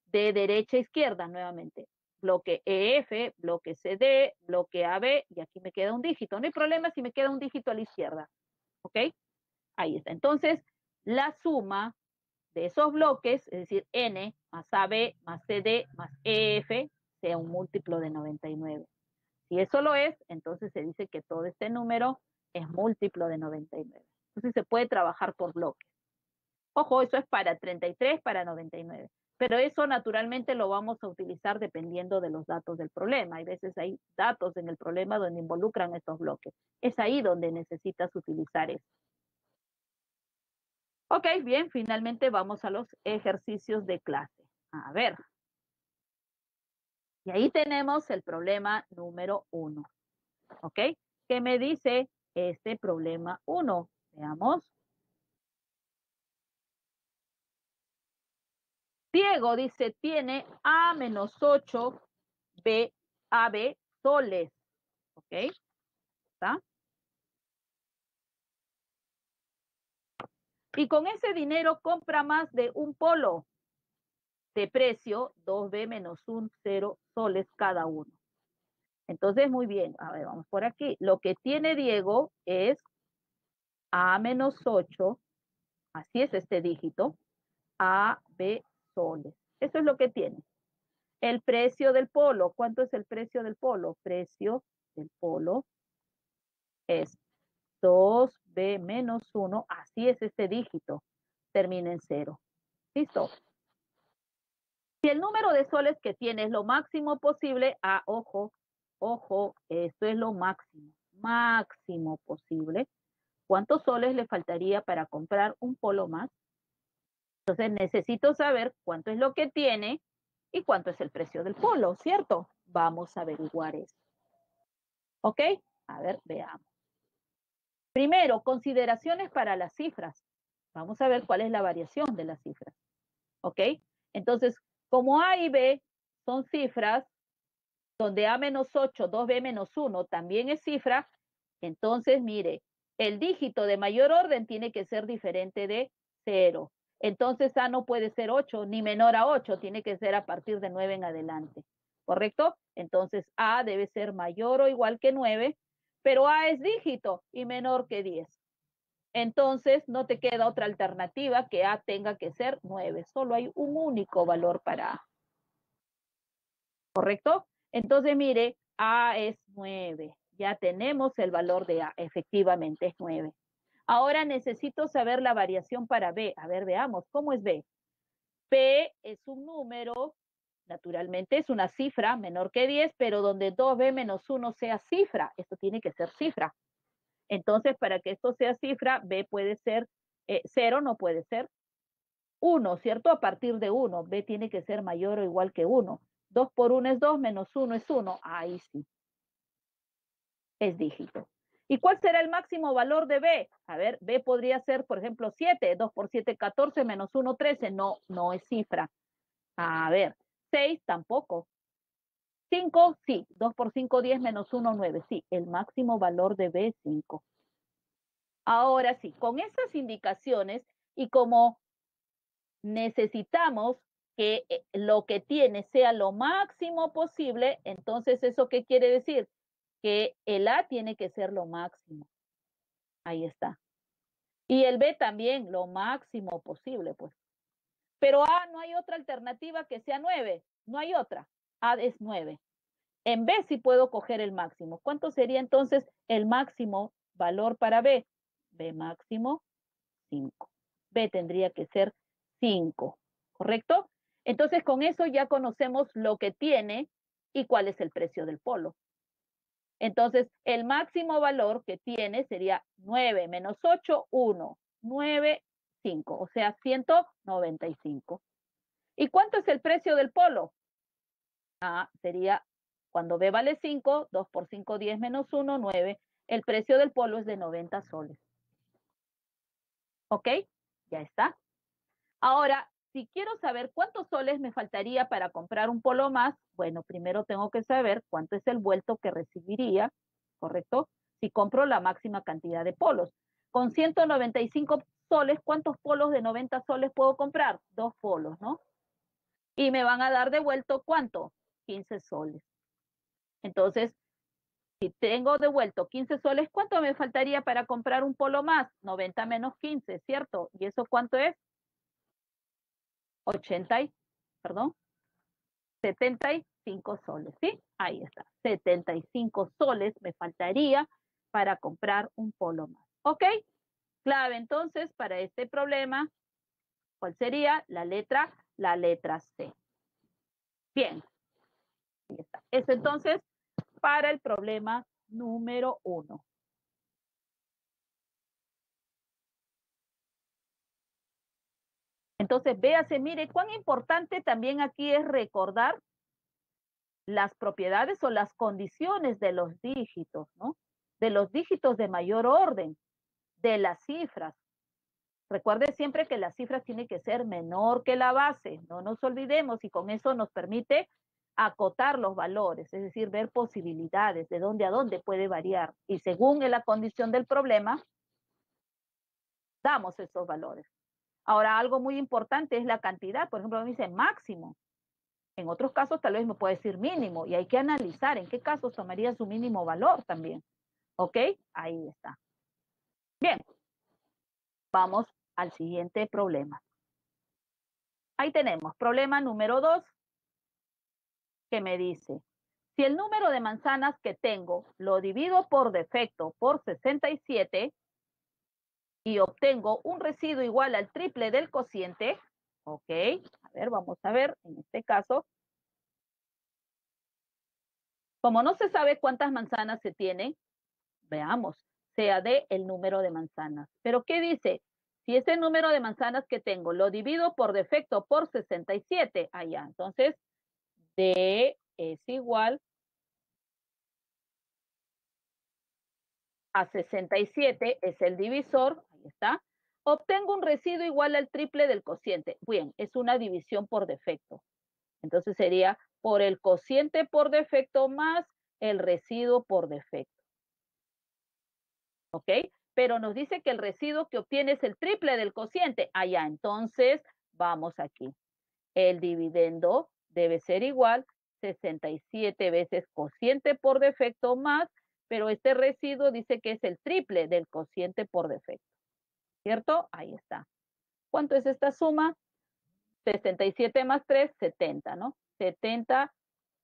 de derecha a izquierda nuevamente. Bloque EF, bloque CD, bloque AB, y aquí me queda un dígito. No hay problema si me queda un dígito a la izquierda, ¿ok? Ahí está. Entonces, la suma de esos bloques, es decir, N más AB más CD más EF, sea un múltiplo de 99. Si eso lo es, entonces se dice que todo este número es múltiplo de 99. Entonces se puede trabajar por bloques. Ojo, eso es para 33, para 99. Pero eso naturalmente lo vamos a utilizar dependiendo de los datos del problema. Hay veces hay datos en el problema donde involucran estos bloques. Es ahí donde necesitas utilizar eso. Ok, bien, finalmente vamos a los ejercicios de clase. A ver. Y ahí tenemos el problema número 1. ¿Ok? ¿Qué me dice este problema 1? Veamos. Diego dice, tiene A menos 8 AB soles. ¿Ok? ¿Está? Y con ese dinero compra más de un polo de precio 2B menos 0 soles cada uno. Entonces, muy bien. A ver, vamos por aquí. Lo que tiene Diego es A menos 8, así es este dígito, AB soles. Eso es lo que tiene. El precio del polo, ¿cuánto es el precio del polo? Precio del polo es 2B menos 1, así es este dígito, termina en 0. ¿Listo? Si el número de soles que tiene es lo máximo posible, ojo, esto es lo máximo posible. ¿Cuántos soles le faltaría para comprar un polo más? Entonces necesito saber cuánto es lo que tiene y cuánto es el precio del polo, ¿cierto? Vamos a averiguar eso. ¿Ok? A ver, veamos. Primero, consideraciones para las cifras. Vamos a ver cuál es la variación de las cifras. ¿Ok? Entonces, como A y B son cifras, donde A menos 8, 2B menos 1 también es cifra, entonces, mire, el dígito de mayor orden tiene que ser diferente de 0. Entonces, A no puede ser 8 ni menor a 8, tiene que ser a partir de 9 en adelante. ¿Correcto? Entonces, A debe ser mayor o igual que 9, pero A es dígito y menor que 10. Entonces, no te queda otra alternativa que A tenga que ser 9. Solo hay un único valor para A. ¿Correcto? Entonces, mire, A es 9. Ya tenemos el valor de A. Efectivamente, es 9. Ahora necesito saber la variación para B. A ver, veamos, ¿cómo es B? B es un número, naturalmente es una cifra menor que 10, pero donde 2B menos 1 sea cifra. Esto tiene que ser cifra. Entonces, para que esto sea cifra, B puede ser 0, no puede ser 1, ¿cierto? A partir de 1, B tiene que ser mayor o igual que 1. 2 por 1 es 2, menos 1 es 1. Ahí sí, es dígito. ¿Y cuál será el máximo valor de B? A ver, B podría ser, por ejemplo, 7. 2 por 7, 14, menos 1, 13. No, no es cifra. A ver, 6 tampoco. 5, sí. 2 por 5, 10, menos 1, 9. Sí, el máximo valor de B es 5. Ahora sí, con esas indicaciones y como necesitamos que lo que tiene sea lo máximo posible, entonces ¿eso qué quiere decir? Que el A tiene que ser lo máximo. Ahí está. Y el B también, lo máximo posible, pues. Pero A no hay otra alternativa que sea 9. No hay otra. A es 9. En B sí puedo coger el máximo. ¿Cuánto sería entonces el máximo valor para B? B máximo 5. B tendría que ser 5, ¿correcto? Entonces con eso ya conocemos lo que tiene y cuál es el precio del polo. Entonces el máximo valor que tiene sería 9 menos 8, 1, 9, 5, o sea, 195. ¿Y cuánto es el precio del polo? Ah, sería cuando B vale 5, 2 por 5, 10 menos 1, 9. El precio del polo es de 90 soles. ¿Ok? Ya está. Ahora, si quiero saber cuántos soles me faltaría para comprar un polo más, bueno, primero tengo que saber cuánto es el vuelto que recibiría, ¿correcto? Si compro la máxima cantidad de polos. Con 195 soles, ¿cuántos polos de 90 soles puedo comprar? 2 polos, ¿no? Y me van a dar de vuelto, ¿cuánto? 15 soles. Entonces, si tengo devuelto 15 soles, ¿cuánto me faltaría para comprar un polo más? 90 menos 15, ¿cierto? ¿Y eso cuánto es? 80, perdón, 75 soles, ¿sí? Ahí está, 75 soles me faltaría para comprar un polo más. ¿Ok? Clave entonces para este problema, ¿cuál sería? La letra C. Bien, ahí está. Es entonces para el problema número 1. Entonces, véase, mire, cuán importante también aquí es recordar las propiedades o las condiciones de los dígitos, ¿no? De los dígitos de mayor orden, de las cifras. Recuerde siempre que las cifras tienen que ser menor que la base, no nos olvidemos, y con eso nos permite acotar los valores, es decir, ver posibilidades de dónde a dónde puede variar. Y según la condición del problema, damos esos valores. Ahora, algo muy importante es la cantidad. Por ejemplo, me dice máximo. En otros casos tal vez me puede decir mínimo y hay que analizar en qué casos tomaría su mínimo valor también. ¿Ok? Ahí está. Bien, vamos al siguiente problema. Ahí tenemos problema número 2 que me dice, si el número de manzanas que tengo lo divido por defecto por 67 y obtengo un residuo igual al triple del cociente, ok, a ver, vamos a ver, en este caso, como no se sabe cuántas manzanas se tienen, veamos, sea de el número de manzanas. Pero ¿qué dice? Si ese número de manzanas que tengo lo divido por defecto por 67, allá, entonces D es igual a 67, es el divisor, ahí está. Obtengo un residuo igual al triple del cociente. Bien, es una división por defecto. Entonces sería por el cociente por defecto más el residuo por defecto. ¿Ok? Pero nos dice que el residuo que obtiene es el triple del cociente. Allá, entonces, vamos aquí. El dividendo debe ser igual 67 veces cociente por defecto más pero este residuo dice que es el triple del cociente por defecto, ¿cierto? Ahí está. ¿Cuánto es esta suma? 67 más 3, 70, ¿no? 70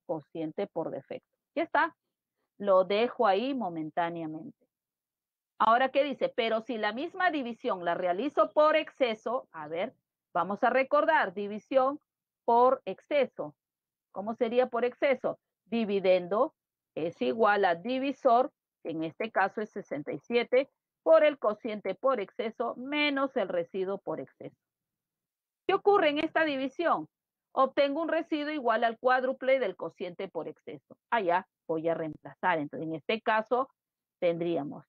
cociente por defecto. Ya está. Lo dejo ahí momentáneamente. Ahora, ¿qué dice? Pero si la misma división la realizo por exceso, a ver, vamos a recordar, división por exceso. ¿Cómo sería por exceso? Dividendo es igual a divisor, que en este caso es 67, por el cociente por exceso menos el residuo por exceso. ¿Qué ocurre en esta división? Obtengo un residuo igual al cuádruple del cociente por exceso. Allá voy a reemplazar. Entonces, en este caso, tendríamos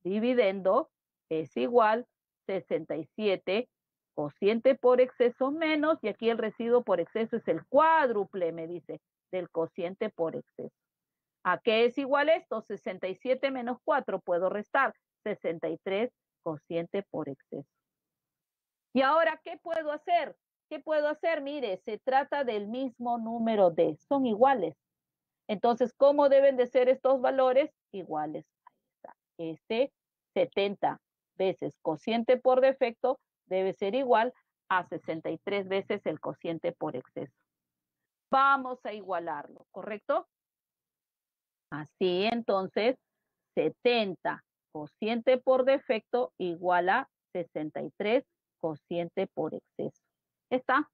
dividendo es igual 67 cociente por exceso menos, y aquí el residuo por exceso es el cuádruple, me dice, del cociente por exceso. ¿A qué es igual esto? 67 menos 4, puedo restar 63 cociente por exceso. Y ahora, ¿qué puedo hacer? ¿Qué puedo hacer? Mire, se trata del mismo número de, son iguales. Entonces, ¿cómo deben de ser estos valores? Iguales. Ahí está. Este 70 veces cociente por defecto debe ser igual a 63 veces el cociente por exceso. Vamos a igualarlo, ¿correcto? Así, entonces, 70 cociente por defecto igual a 63 cociente por exceso. ¿Está?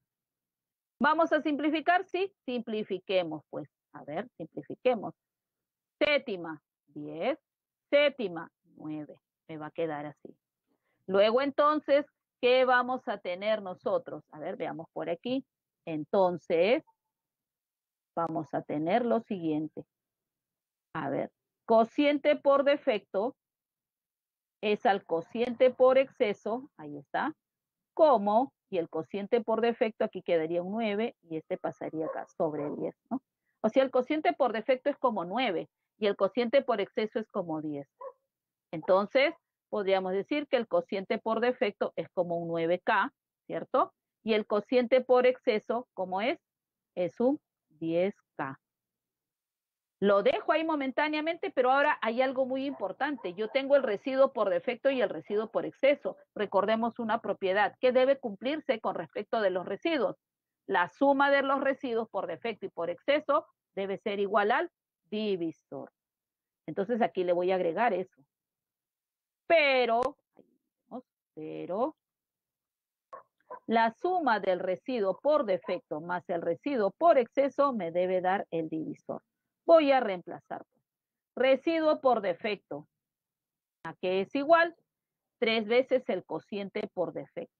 ¿Vamos a simplificar? Sí, simplifiquemos, pues. A ver, simplifiquemos. Séptima, 10. Séptima, 9. Me va a quedar así. Luego, entonces, ¿qué vamos a tener nosotros? A ver, veamos por aquí. Entonces, vamos a tener lo siguiente. A ver, cociente por defecto es al cociente por exceso, ahí está, como, y el cociente por defecto aquí quedaría un 9 y este pasaría acá sobre 10, ¿no? O sea, el cociente por defecto es como 9 y el cociente por exceso es como 10. Entonces, podríamos decir que el cociente por defecto es como un 9K, ¿cierto? Y el cociente por exceso, ¿cómo es? Es un 10K. Lo dejo ahí momentáneamente, pero ahora hay algo muy importante. Yo tengo el residuo por defecto y el residuo por exceso. Recordemos una propiedad que debe cumplirse con respecto de los residuos. La suma de los residuos por defecto y por exceso debe ser igual al divisor. Entonces aquí le voy a agregar eso. Pero, pero la suma del residuo por defecto más el residuo por exceso me debe dar el divisor. Voy a reemplazar. Residuo por defecto, ¿a qué es igual? 3 veces el cociente por defecto.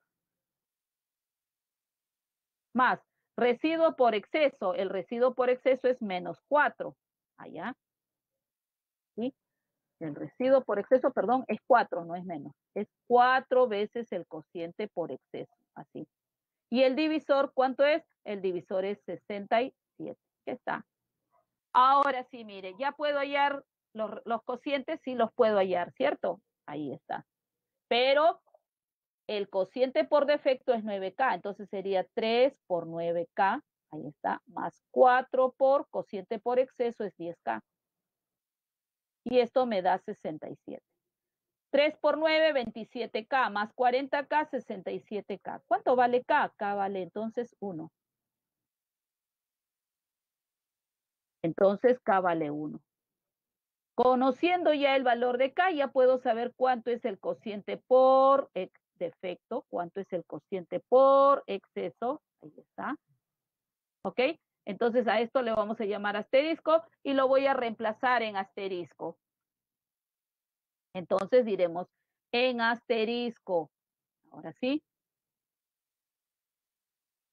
Más residuo por exceso, el residuo por exceso es menos 4. Allá. ¿Sí? El residuo por exceso, perdón, es 4, no es menos. Es 4 veces el cociente por exceso. Así. ¿Y el divisor cuánto es? El divisor es 67. ¿Qué está? Ahora sí, mire, ya puedo hallar los cocientes, sí los puedo hallar, ¿cierto? Ahí está. Pero el cociente por defecto es 9K, entonces sería 3 por 9K, ahí está, más 4 por cociente por exceso es 10K. Y esto me da 67. 3 por 9, 27K, más 40K, 67K. ¿Cuánto vale K? K vale entonces 1. Entonces K vale 1. Conociendo ya el valor de K, ya puedo saber cuánto es el cociente por defecto, cuánto es el cociente por exceso. Ahí está. ¿Ok? Entonces a esto le vamos a llamar asterisco y lo voy a reemplazar en asterisco. Entonces diremos en asterisco. Ahora sí.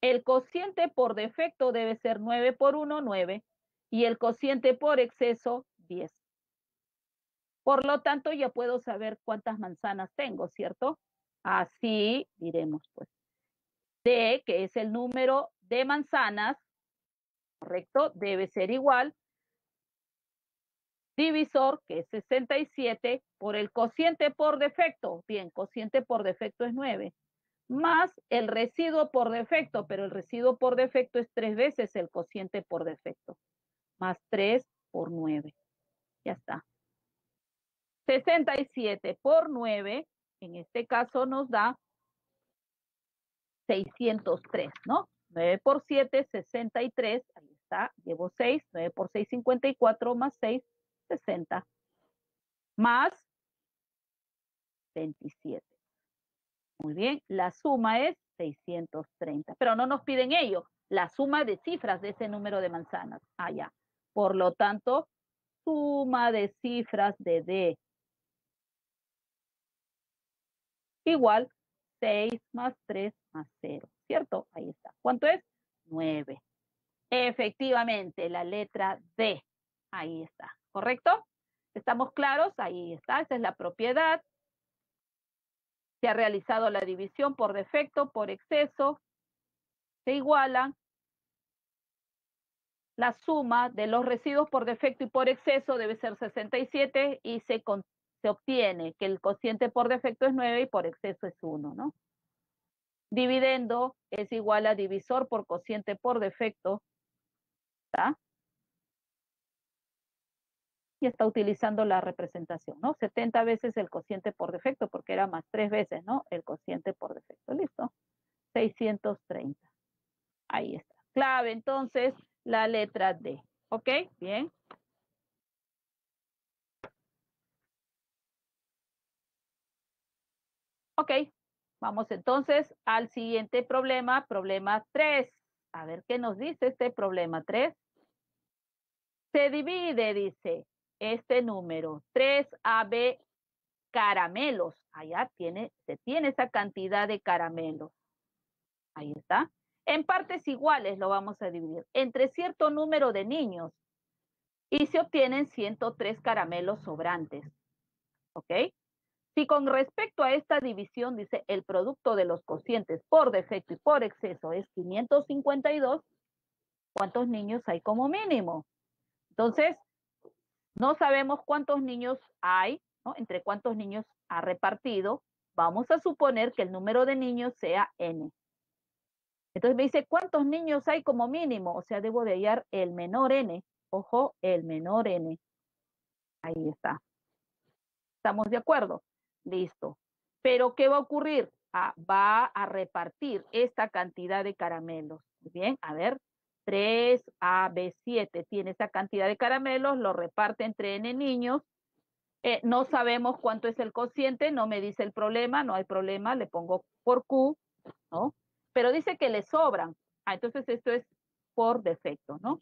El cociente por defecto debe ser 9 por 1, 9. Y el cociente por exceso, 10. Por lo tanto, ya puedo saber cuántas manzanas tengo, ¿cierto? Así diremos, pues. D, que es el número de manzanas, ¿correcto? Debe ser igual. Divisor, que es 67, por el cociente por defecto. Bien, cociente por defecto es 9. Más el residuo por defecto, pero el residuo por defecto es 3 veces el cociente por defecto. Más 3 por 9. Ya está. 67 por 9, en este caso nos da 603, ¿no? 9 por 7, 63, ahí está, llevo 6, 9 por 6, 54, más 6, 60, más 27. Muy bien, la suma es 630, pero no nos piden ello, la suma de cifras de ese número de manzanas. Ah, ya. Por lo tanto, suma de cifras de D igual 6 más 3 más 0, ¿cierto? Ahí está. ¿Cuánto es? 9. Efectivamente, la letra D. Ahí está. ¿Correcto? ¿Estamos claros? Ahí está. Esa es la propiedad. Se ha realizado la división por defecto, por exceso. Se igualan. La suma de los residuos por defecto y por exceso debe ser 67 y se obtiene que el cociente por defecto es 9 y por exceso es 1, ¿no? Dividendo es igual a divisor por cociente por defecto, ¿está? Y está utilizando la representación, ¿no? 70 veces el cociente por defecto, porque era más 3 veces, ¿no? El cociente por defecto, ¿listo? 630. Ahí está. Clave, entonces, la letra D. ¿Ok? Bien. Ok. Vamos entonces al siguiente problema, problema 3. A ver qué nos dice este problema 3. Se divide, dice, este número, 3AB caramelos. Allá se tiene esa cantidad de caramelos. Ahí está. En partes iguales lo vamos a dividir entre cierto número de niños y se obtienen 103 caramelos sobrantes. ¿Ok? Si con respecto a esta división dice el producto de los cocientes por defecto y por exceso es 552, ¿cuántos niños hay como mínimo? Entonces, no sabemos cuántos niños hay, ¿no? Entre cuántos niños ha repartido. Vamos a suponer que el número de niños sea n. Entonces me dice, ¿cuántos niños hay como mínimo? O sea, debo de hallar el menor n. Ojo, el menor n. Ahí está. ¿Estamos de acuerdo? Listo. Pero, ¿qué va a ocurrir? Va a repartir esta cantidad de caramelos. Muy bien, a ver. 3AB7 tiene esa cantidad de caramelos, lo reparte entre n niños. No sabemos cuánto es el cociente, no me dice el problema, no hay problema, le pongo por Q, ¿no? Pero dice que le sobran. Entonces esto es por defecto, ¿no?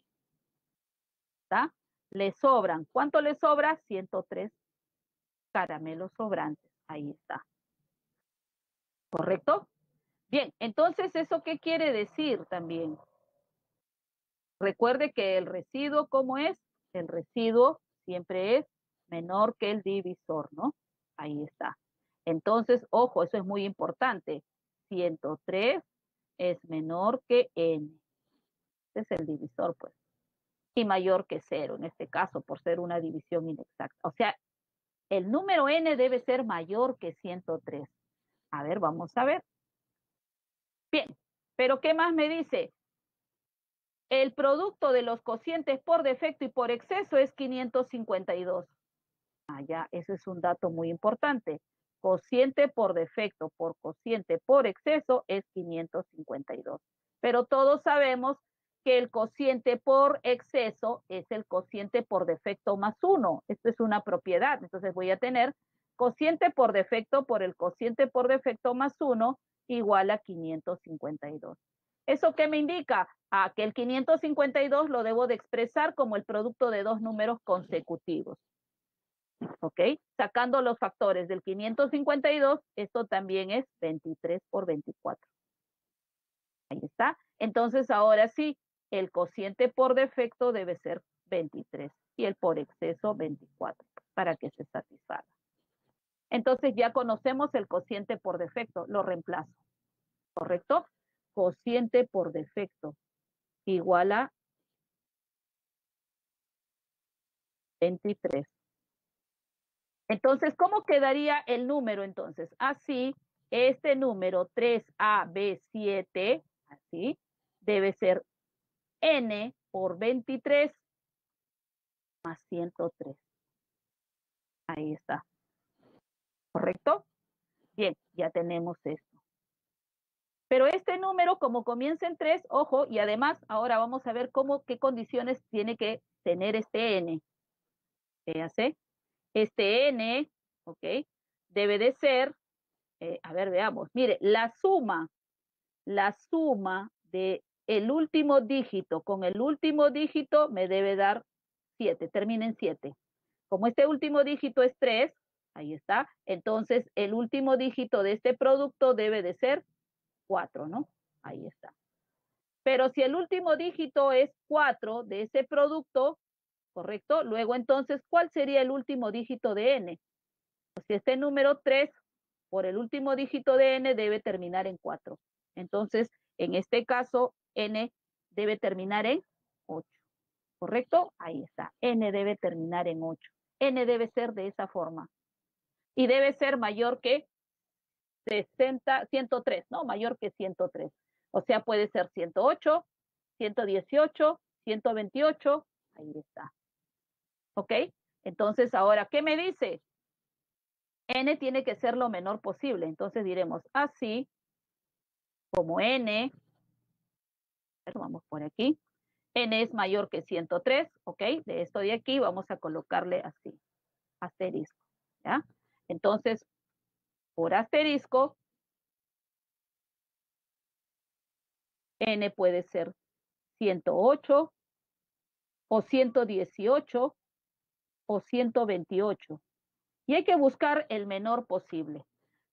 ¿Está? Le sobran. ¿Cuánto le sobra? 103 caramelos sobrantes. Ahí está. ¿Correcto? Bien, entonces, ¿eso qué quiere decir también? Recuerde que el residuo, ¿cómo es? El residuo siempre es menor que el divisor, ¿no? Ahí está. Entonces, ojo, eso es muy importante. 103 es menor que n. Este es el divisor, pues. Y mayor que 0, en este caso, por ser una división inexacta. O sea, el número n debe ser mayor que 103. A ver, vamos a ver. Bien, pero ¿qué más me dice? El producto de los cocientes por defecto y por exceso es 552. Ya, ese es un dato muy importante. Cociente por defecto por cociente por exceso es 552. Pero todos sabemos que el cociente por exceso es el cociente por defecto más 1. Esto es una propiedad. Entonces voy a tener cociente por defecto por el cociente por defecto más 1 igual a 552. ¿Eso qué me indica? Que el 552 lo debo de expresar como el producto de dos números consecutivos. ¿Ok? Sacando los factores del 552, esto también es 23 por 24. Ahí está. Entonces, ahora sí, el cociente por defecto debe ser 23 y el por exceso 24 para que se satisfaga. Entonces, ya conocemos el cociente por defecto, lo reemplazo. ¿Correcto? Cociente por defecto igual a 23. Entonces, ¿cómo quedaría el número entonces? Así, este número 3AB7, así, debe ser n por 23 más 103. Ahí está. ¿correcto? Bien, ya tenemos esto. Pero este número, como comienza en 3, ojo, y además ahora vamos a ver qué condiciones tiene que tener este n. Fíjate, este n, ¿ok? Debe de ser, a ver, veamos, mire, la suma de el último dígito con el último dígito me debe dar 7, termina en 7. Como este último dígito es 3, ahí está, entonces el último dígito de este producto debe de ser 4, ¿no? Ahí está. Pero si el último dígito es 4 de ese producto, ¿correcto? Luego entonces, ¿cuál sería el último dígito de n? Pues si este número 3 por el último dígito de n debe terminar en 4. Entonces, en este caso, n debe terminar en 8. ¿Correcto? Ahí está. N debe terminar en 8. N debe ser de esa forma. Y debe ser mayor que 103, ¿no? Mayor que 103. O sea, puede ser 108, 118, 128. Ahí está. ¿Ok? Entonces, ahora, ¿qué me dice? N tiene que ser lo menor posible. Entonces diremos así como N, vamos por aquí, N es mayor que 103, ¿ok? De esto de aquí vamos a colocarle así, asterisco, ¿ya? Entonces, por asterisco, N puede ser 108 o 118 o 128. Y hay que buscar el menor posible.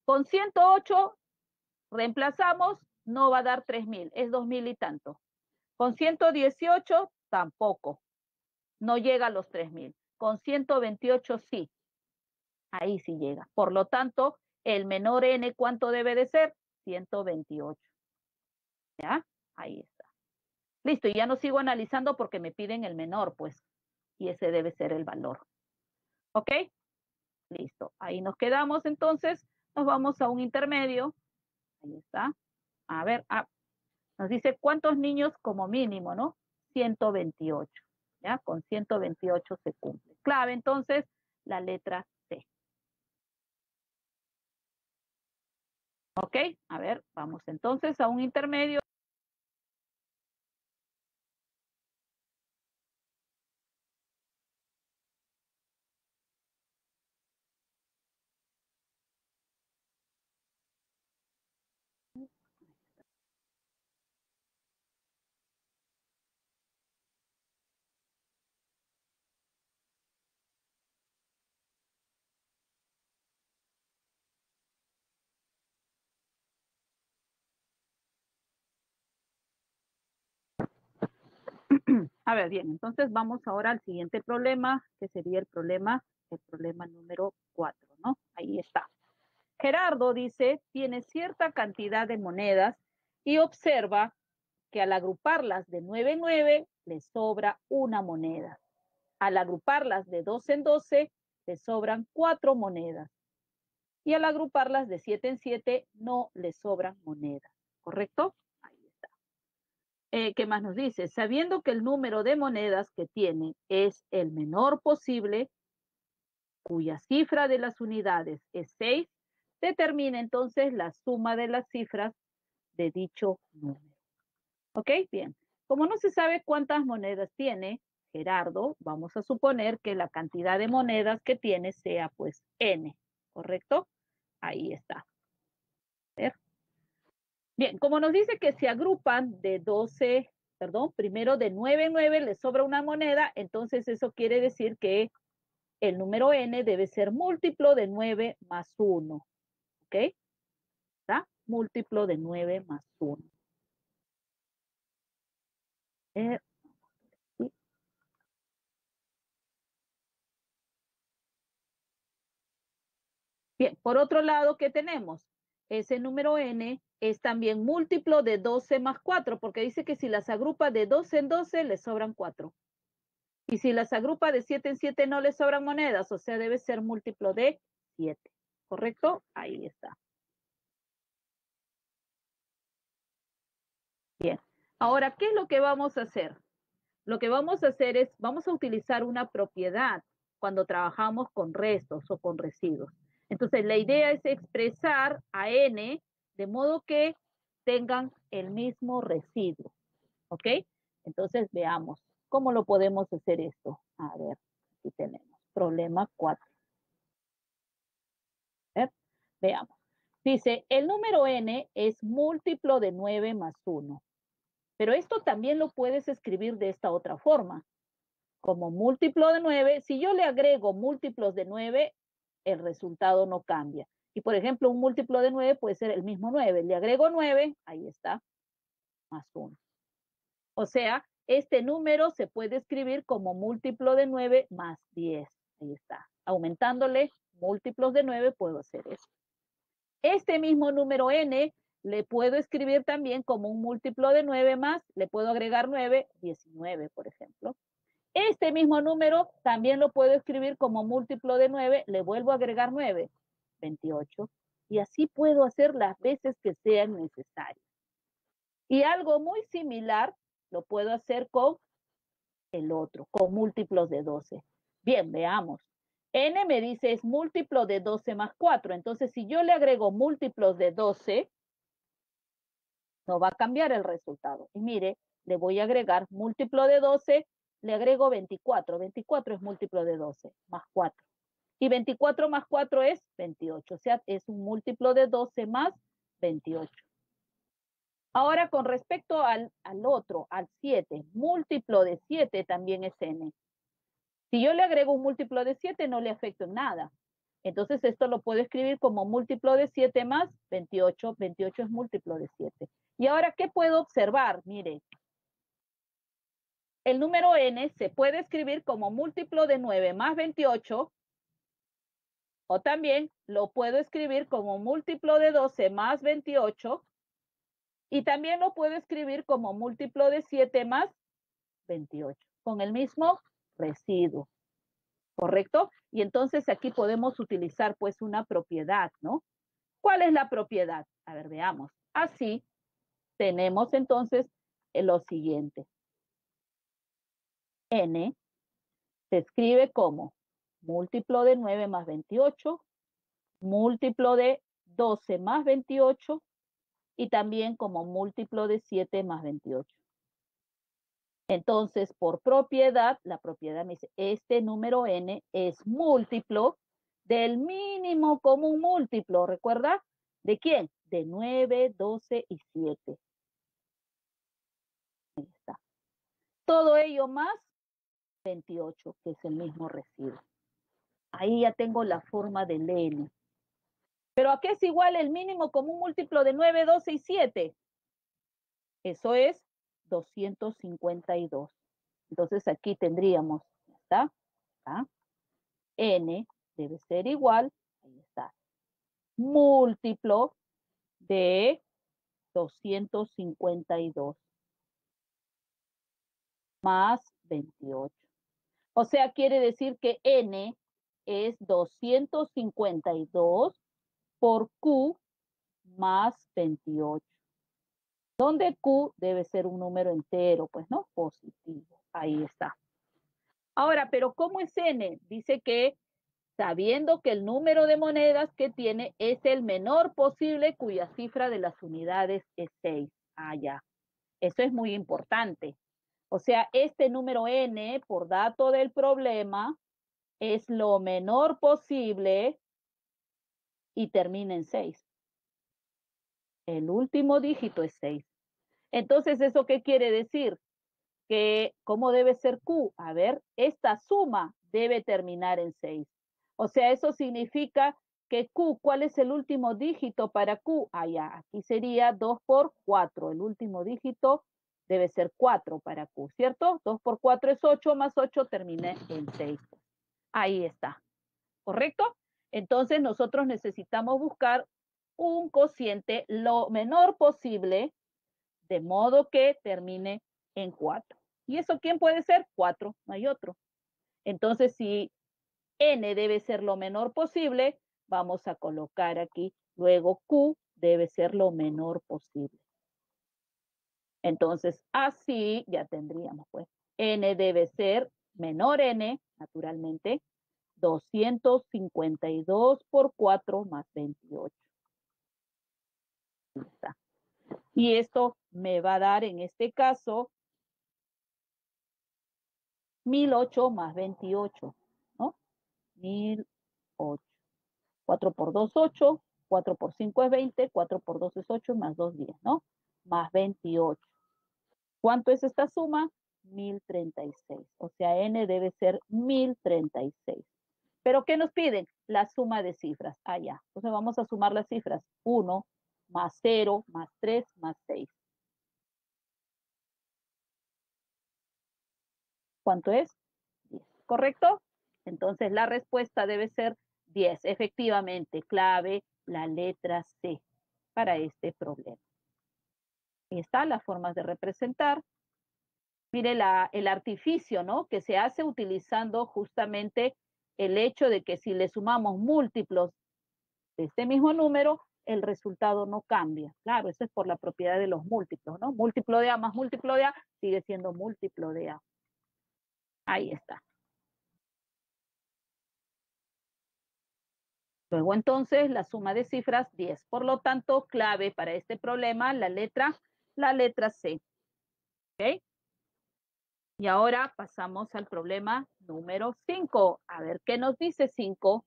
Con 108 reemplazamos, no va a dar 3.000, es 2.000 y tanto. Con 118 tampoco, no llega a los 3.000. Con 128 sí, ahí sí llega. Por lo tanto, el menor n, ¿cuánto debe de ser? 128. ¿Ya? Ahí está. Listo, y ya no sigo analizando porque me piden el menor, pues, y ese debe ser el valor. ¿Ok? Listo. Ahí nos quedamos entonces. Nos vamos a un intermedio. Ahí está. A ver, nos dice cuántos niños como mínimo, ¿no? 128. ¿Ya? Con 128 se cumple. Clave entonces la letra C. ¿Ok? A ver, vamos entonces a un intermedio. A ver, bien, entonces vamos ahora al siguiente problema, que sería el problema número 4, ¿no? Ahí está. Gerardo dice, tiene cierta cantidad de monedas y observa que al agruparlas de 9 en 9 le sobra una moneda. Al agruparlas de 12 en 12 le sobran 4 monedas. Y al agruparlas de 7 en 7 no le sobran monedas. ¿Correcto? Ahí está. ¿Qué más nos dice? Sabiendo que el número de monedas que tiene es el menor posible, cuya cifra de las unidades es 6, determina entonces la suma de las cifras de dicho número. ¿Ok? Bien. Como no se sabe cuántas monedas tiene Gerardo, vamos a suponer que la cantidad de monedas que tiene sea pues n, ¿correcto? Ahí está. A ver. Bien, como nos dice que se agrupan de 12, perdón, primero de 9 en 9 le sobra una moneda, entonces eso quiere decir que el número n debe ser múltiplo de 9 más 1. ¿Ok? ¿Está? Múltiplo de 9 más 1. ¿Sí? Bien, por otro lado, ¿qué tenemos? Ese número n es también múltiplo de 12 más 4, porque dice que si las agrupa de 12 en 12 le sobran 4. Y si las agrupa de 7 en 7 no le sobran monedas, o sea, debe ser múltiplo de 7. ¿Correcto? Ahí está. Bien. Ahora, ¿qué es lo que vamos a hacer? Lo que vamos a hacer es, vamos a utilizar una propiedad cuando trabajamos con restos o con residuos. Entonces, la idea es expresar a n de modo que tengan el mismo residuo, ¿ok? Entonces, veamos, ¿cómo lo podemos hacer esto? A ver, aquí tenemos, problema 4. Veamos. Dice, el número n es múltiplo de 9 más 1. Pero esto también lo puedes escribir de esta otra forma. Como múltiplo de 9, si yo le agrego múltiplos de 9, el resultado no cambia. Y por ejemplo, un múltiplo de 9 puede ser el mismo 9. Le agrego 9, ahí está, más 1. O sea, este número se puede escribir como múltiplo de 9 más 10. Ahí está. Aumentándole múltiplos de 9 puedo hacer eso. Este mismo número n le puedo escribir también como un múltiplo de 9 más, le puedo agregar 9, 19, por ejemplo. Este mismo número también lo puedo escribir como múltiplo de 9, le vuelvo a agregar 9, 28. Y así puedo hacer las veces que sean necesarias. Y algo muy similar lo puedo hacer con el otro, con múltiplos de 12. Bien, veamos. N me dice es múltiplo de 12 más 4. Entonces, si yo le agrego múltiplos de 12, no va a cambiar el resultado. Y mire, le voy a agregar múltiplo de 12, le agrego 24. 24 es múltiplo de 12, más 4. Y 24 más 4 es 28. O sea, es un múltiplo de 12 más 28. Ahora, con respecto al otro, al 7, múltiplo de 7 también es n. Si yo le agrego un múltiplo de 7, no le afecto en nada. Entonces, esto lo puedo escribir como múltiplo de 7 más 28. 28 es múltiplo de 7. Y ahora, ¿qué puedo observar? Mire, el número n se puede escribir como múltiplo de 9 más 28, o también lo puedo escribir como múltiplo de 12 más 28, y también lo puedo escribir como múltiplo de 7 más 28, con el mismo residuo. ¿Correcto? Y entonces aquí podemos utilizar pues una propiedad, ¿no? ¿Cuál es la propiedad? A ver, veamos. Así tenemos entonces lo siguiente. N se escribe como múltiplo de 9 más 28, múltiplo de 12 más 28 y también como múltiplo de 7 más 28. Entonces, por propiedad, la propiedad me dice, este número n es múltiplo del mínimo común múltiplo, ¿recuerda? ¿De quién? De 9, 12 y 7. Ahí está. Todo ello más 28, que es el mismo residuo. Ahí ya tengo la forma del n. ¿Pero a qué es igual el mínimo común múltiplo de 9, 12 y 7? Eso es 252. Entonces aquí tendríamos, ¿está? ¿Está? N debe ser igual, ahí está, múltiplo de 252 más 28. O sea, quiere decir que N es 252 por Q más 28. Donde Q debe ser un número entero, pues, ¿no? Positivo. Ahí está. Ahora, ¿pero cómo es N? Dice que sabiendo que el número de monedas que tiene es el menor posible cuya cifra de las unidades es 6. Ah, ya. Eso es muy importante. O sea, este número n, por dato del problema, es lo menor posible y termina en 6. El último dígito es 6. Entonces, ¿eso qué quiere decir? Que, ¿cómo debe ser Q? A ver, esta suma debe terminar en 6. O sea, eso significa que Q, ¿cuál es el último dígito para Q? Ah, ya, aquí sería 2 por 4. El último dígito debe ser 4 para Q, ¿cierto? 2 por 4 es 8, más 8 termina en 6. Ahí está, ¿correcto? Entonces nosotros necesitamos buscar un cociente lo menor posible, de modo que termine en 4. ¿Y eso quién puede ser? 4, no hay otro. Entonces, si n debe ser lo menor posible, vamos a colocar aquí, luego q debe ser lo menor posible. Entonces, así ya tendríamos, pues, n debe ser menor n, naturalmente, 252 por 4 más 28. Ahí está. Y esto me va a dar en este caso 1008 más 28, ¿no? 1008. 4 por 2, 8. 4 por 5 es 20. 4 por 2 es 8, más 2, 10, ¿no? Más 28. ¿Cuánto es esta suma? 1036. O sea, n debe ser 1036. ¿Pero qué nos piden? La suma de cifras. Ah, ya. Entonces vamos a sumar las cifras. 1 más 0 más 3 más 6. ¿Cuánto es? 10. ¿Correcto? Entonces la respuesta debe ser 10. Efectivamente, clave la letra C para este problema. Ahí está, las formas de representar. Mire el artificio, ¿no? Que se hace utilizando justamente el hecho de que si le sumamos múltiplos de este mismo número, el resultado no cambia. Claro, eso es por la propiedad de los múltiplos, ¿no? Múltiplo de A más múltiplo de A sigue siendo múltiplo de A. Ahí está. Luego entonces la suma de cifras 10. Por lo tanto, clave para este problema, la letra C. ¿Ok? Y ahora pasamos al problema número 5. A ver qué nos dice 5.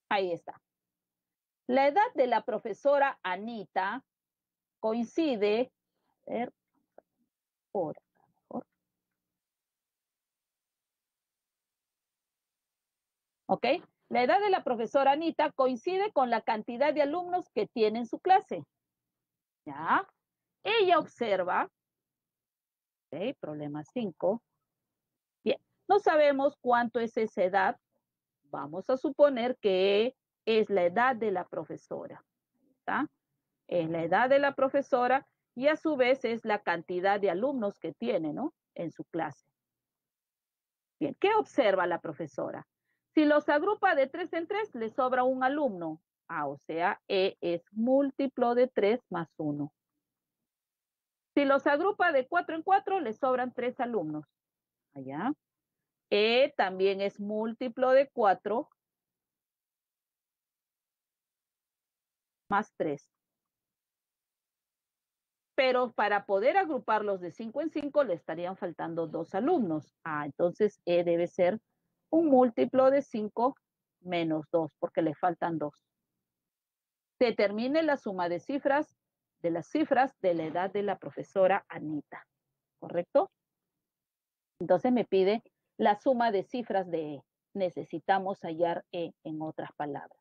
Ahí está. La edad de la profesora Anita coincide, a ver, por acá mejor. ¿Ok? La edad de la profesora Anita coincide con la cantidad de alumnos que tiene en su clase. ¿Ya? Ella observa, ¿ok? Problema 5. Bien, no sabemos cuánto es esa edad. Vamos a suponer que es la edad de la profesora. ¿Está? Es la edad de la profesora y a su vez es la cantidad de alumnos que tiene, ¿no? En su clase. Bien, ¿qué observa la profesora? Si los agrupa de 3 en 3, le sobra un alumno. Ah, o sea, E es múltiplo de 3 más 1. Si los agrupa de 4 en 4, le sobran 3 alumnos. Allá. E también es múltiplo de 4 más 3. Pero para poder agruparlos de 5 en 5 le estarían faltando 2 alumnos. Ah, entonces E debe ser un múltiplo de 5 menos 2, porque le faltan 2. Determine la suma de las cifras de la edad de la profesora Anita. ¿Correcto? Entonces me pide la suma de cifras de E. Necesitamos hallar E en otras palabras.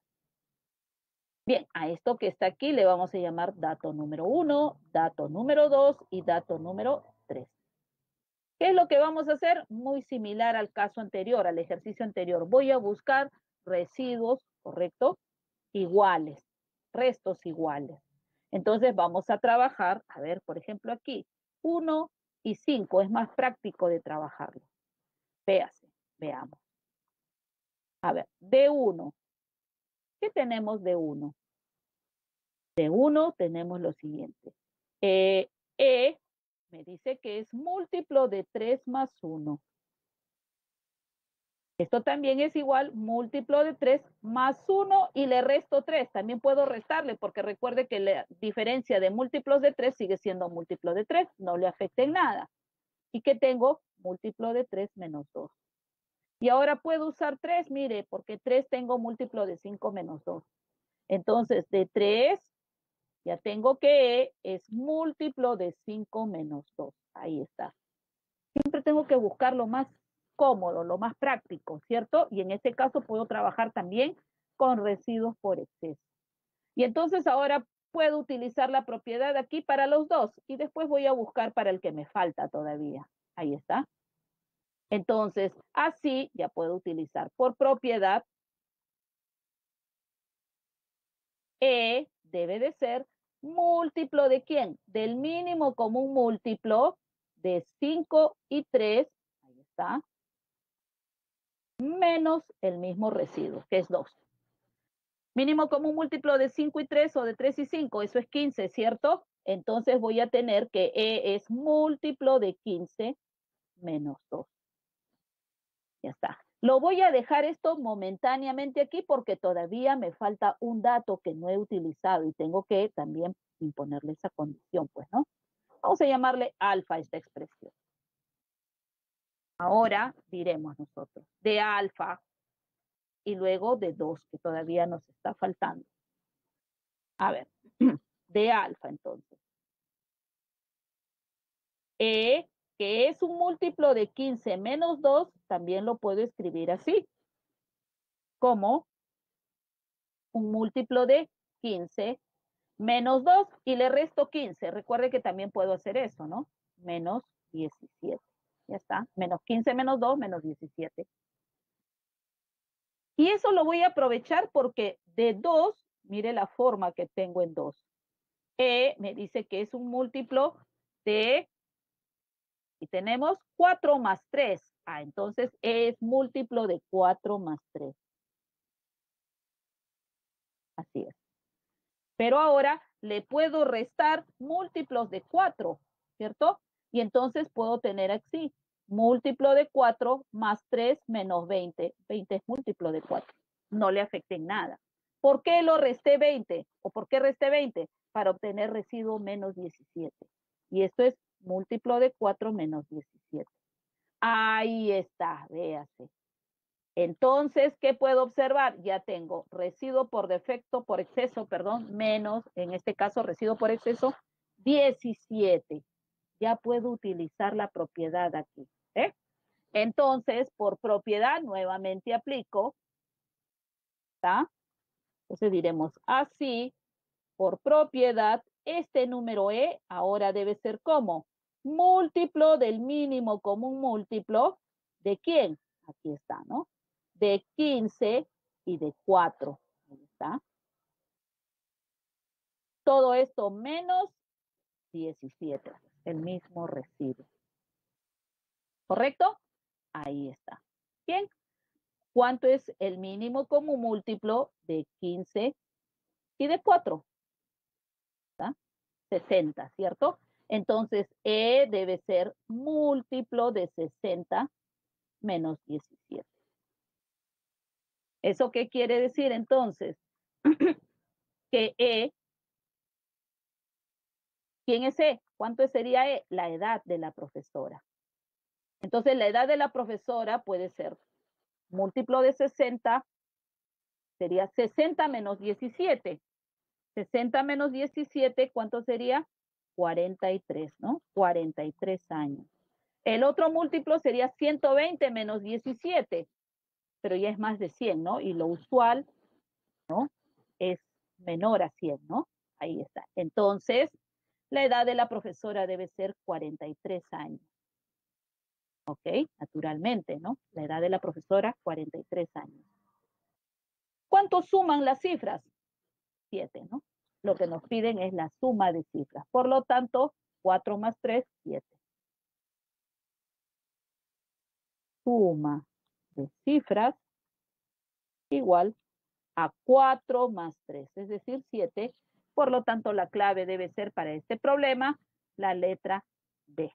Bien, a esto que está aquí le vamos a llamar dato número 1, dato número 2 y dato número 3. ¿Qué es lo que vamos a hacer? Muy similar al caso anterior, al ejercicio anterior. Voy a buscar residuos, ¿correcto? Iguales, restos iguales. Entonces vamos a trabajar, a ver, por ejemplo aquí, 1 y 5, es más práctico de trabajarlo. Véase, veamos. A ver, de 1. ¿Qué tenemos de 1? De 1 tenemos lo siguiente. E me dice que es múltiplo de 3 más 1. Esto también es igual múltiplo de 3 más 1 y le resto 3. También puedo restarle porque recuerde que la diferencia de múltiplos de 3 sigue siendo múltiplo de 3. No le afecta en nada. ¿Y qué tengo? Múltiplo de 3 menos 2. Y ahora puedo usar 3, mire, porque 3 tengo múltiplo de 5 menos 2. Entonces, de 3 ya tengo que E es múltiplo de 5 menos 2. Ahí está. Siempre tengo que buscar lo más cómodo, lo más práctico, ¿cierto? Y en este caso puedo trabajar también con residuos por exceso. Y entonces ahora puedo utilizar la propiedad aquí para los dos y después voy a buscar para el que me falta todavía. Ahí está. Entonces, así ya puedo utilizar por propiedad. E debe de ser múltiplo de ¿quién? Del mínimo común múltiplo de 5 y 3. Ahí está. Menos el mismo residuo, que es 2. Mínimo común múltiplo de 5 y 3 o de 3 y 5, eso es 15, ¿cierto? Entonces voy a tener que E es múltiplo de 15 menos 2. Ya está. Lo voy a dejar esto momentáneamente aquí porque todavía me falta un dato que no he utilizado y tengo que también imponerle esa condición, pues, ¿no? Vamos a llamarle alfa a esta expresión. Ahora diremos nosotros de alfa y luego de 2, que todavía nos está faltando. A ver, de alfa entonces. E, que es un múltiplo de 15 menos 2, también lo puedo escribir así, como un múltiplo de 15 menos 2 y le resto 15. Recuerde que también puedo hacer eso, ¿no? Menos 17. Ya está. Menos 15 menos 2, menos 17. Y eso lo voy a aprovechar porque de 2, mire la forma que tengo en 2. E me dice que es un múltiplo de, y tenemos 4 más 3. Ah, entonces E es múltiplo de 4 más 3. Así es. Pero ahora le puedo restar múltiplos de 4, ¿cierto? Y entonces puedo tener así, múltiplo de 4 más 3 menos 20. 20 es múltiplo de 4. No le afecte en nada. ¿Por qué lo resté 20? ¿O por qué resté 20? Para obtener residuo menos 17. Y esto es múltiplo de 4 menos 17. Ahí está, véase. Entonces, ¿qué puedo observar? Ya tengo residuo por defecto, por exceso, perdón, menos, en este caso residuo por exceso, 17. Ya puedo utilizar la propiedad aquí. ¿Eh? Entonces, por propiedad, nuevamente aplico. ¿Está? Entonces diremos así, por propiedad, este número E ahora debe ser como múltiplo del mínimo común múltiplo de quién. Aquí está, ¿no? De 15 y de 4. Ahí está. Todo esto menos 17, el mismo residuo. ¿Correcto? Ahí está. Bien. ¿Cuánto es el mínimo común múltiplo de 15 y de 4? ¿Está? 60, ¿cierto? Entonces, E debe ser múltiplo de 60 menos 17. ¿Eso qué quiere decir entonces? Que E, ¿quién es E? ¿Cuánto sería E? La edad de la profesora. Entonces, la edad de la profesora puede ser múltiplo de 60, sería 60 menos 17. 60 menos 17, ¿cuánto sería? 43, ¿no? 43 años. El otro múltiplo sería 120 menos 17, pero ya es más de 100, ¿no? Y lo usual, ¿no? Es menor a 100, ¿no? Ahí está. Entonces, la edad de la profesora debe ser 43 años. ¿Ok? Naturalmente, ¿no? La edad de la profesora, 43 años. ¿Cuánto suman las cifras? 7, ¿no? Lo que nos piden es la suma de cifras. Por lo tanto, 4 más 3, 7. Suma de cifras igual a 4 más 3, es decir, 7. Por lo tanto, la clave debe ser para este problema la letra B.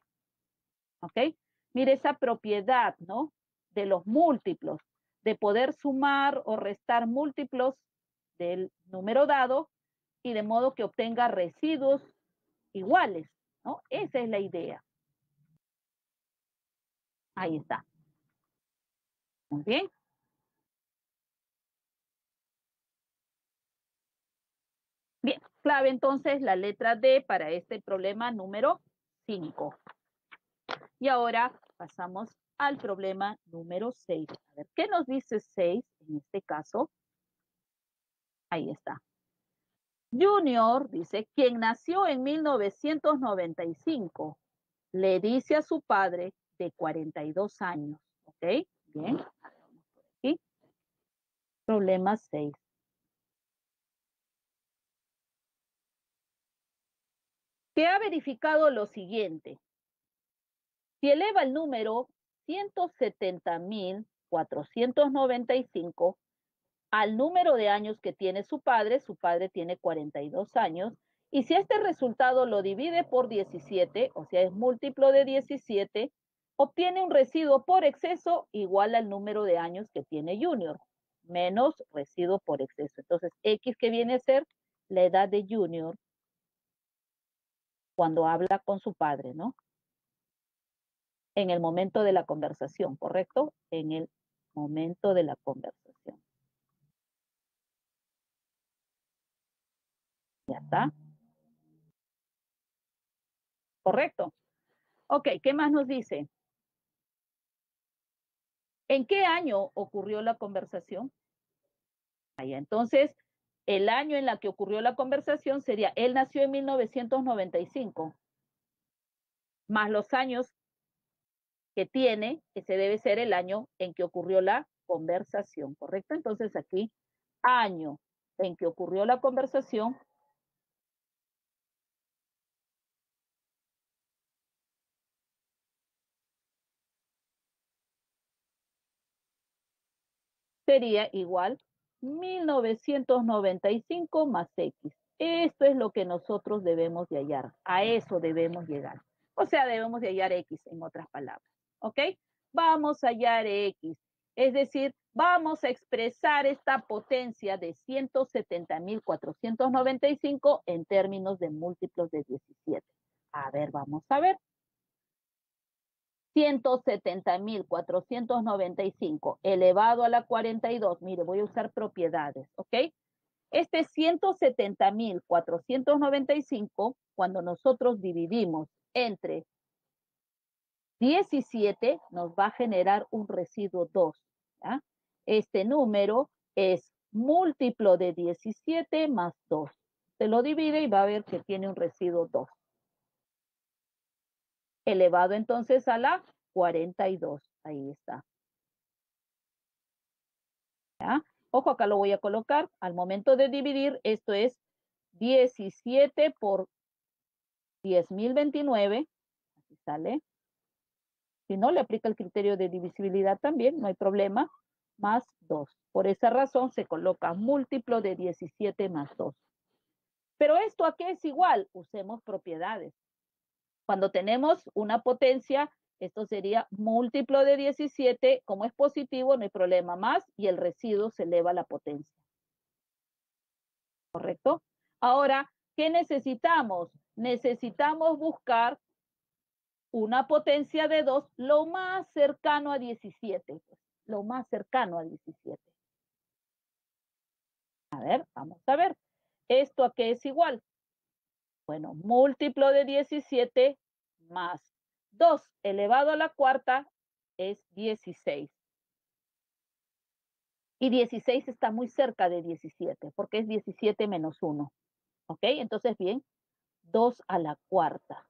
¿Ok? Mire esa propiedad, ¿no? De los múltiplos, de poder sumar o restar múltiplos del número dado y de modo que obtenga residuos iguales, ¿no? Esa es la idea. Ahí está. Muy bien. Bien, clave entonces la letra D para este problema número 5. Y ahora pasamos al problema número 6. A ver, ¿qué nos dice 6 en este caso? Ahí está. Junior dice, quien nació en 1995, le dice a su padre de 42 años. ¿Ok? Bien. Vamos por aquí. Problema 6. Que ha verificado lo siguiente. Si eleva el número 170.495 al número de años que tiene su padre tiene 42 años, Y si este resultado lo divide por 17, o sea, es múltiplo de 17, obtiene un residuo por exceso igual al número de años que tiene Junior, menos residuo por exceso. Entonces, X que viene a ser la edad de Junior cuando habla con su padre, ¿no? En el momento de la conversación, ¿correcto? En el momento de la conversación. ¿Ya está? ¿Correcto? Ok, ¿qué más nos dice? ¿En qué año ocurrió la conversación? Entonces, el año en la que ocurrió la conversación sería, él nació en 1995, más los años que tiene, ese debe ser el año en que ocurrió la conversación, ¿correcto? Entonces aquí, año en que ocurrió la conversación, sería igual 1995 más X. Esto es lo que nosotros debemos de hallar. A eso debemos llegar. O sea, debemos de hallar X en otras palabras. ¿Ok? Vamos a hallar X. Es decir, vamos a expresar esta potencia de 170.495 en términos de múltiplos de 17. A ver, vamos a ver. 170.495 elevado a la 42. Mire, voy a usar propiedades, ¿ok? Este 170.495, cuando nosotros dividimos entre 17, nos va a generar un residuo 2. ¿Ya? Este número es múltiplo de 17 más 2. Se lo divide y va a ver que tiene un residuo 2. Elevado entonces a la 42. Ahí está. ¿Ya? Ojo, acá lo voy a colocar. Al momento de dividir, esto es 17 por 10.029. Así sale. Si no, le aplica el criterio de divisibilidad también, no hay problema. Más 2. Por esa razón se coloca múltiplo de 17 más 2. Pero esto a qué es igual? Usemos propiedades. Cuando tenemos una potencia, esto sería múltiplo de 17, como es positivo, no hay problema más, y el residuo se eleva a la potencia. ¿Correcto? Ahora, ¿qué necesitamos? Necesitamos buscar una potencia de 2 lo más cercano a 17. Lo más cercano a 17. A ver, vamos a ver. ¿Esto a qué es igual? Bueno, múltiplo de 17 más 2 elevado a la cuarta es 16. Y 16 está muy cerca de 17, porque es 17 menos 1. ¿Ok? Entonces, bien, 2 a la cuarta.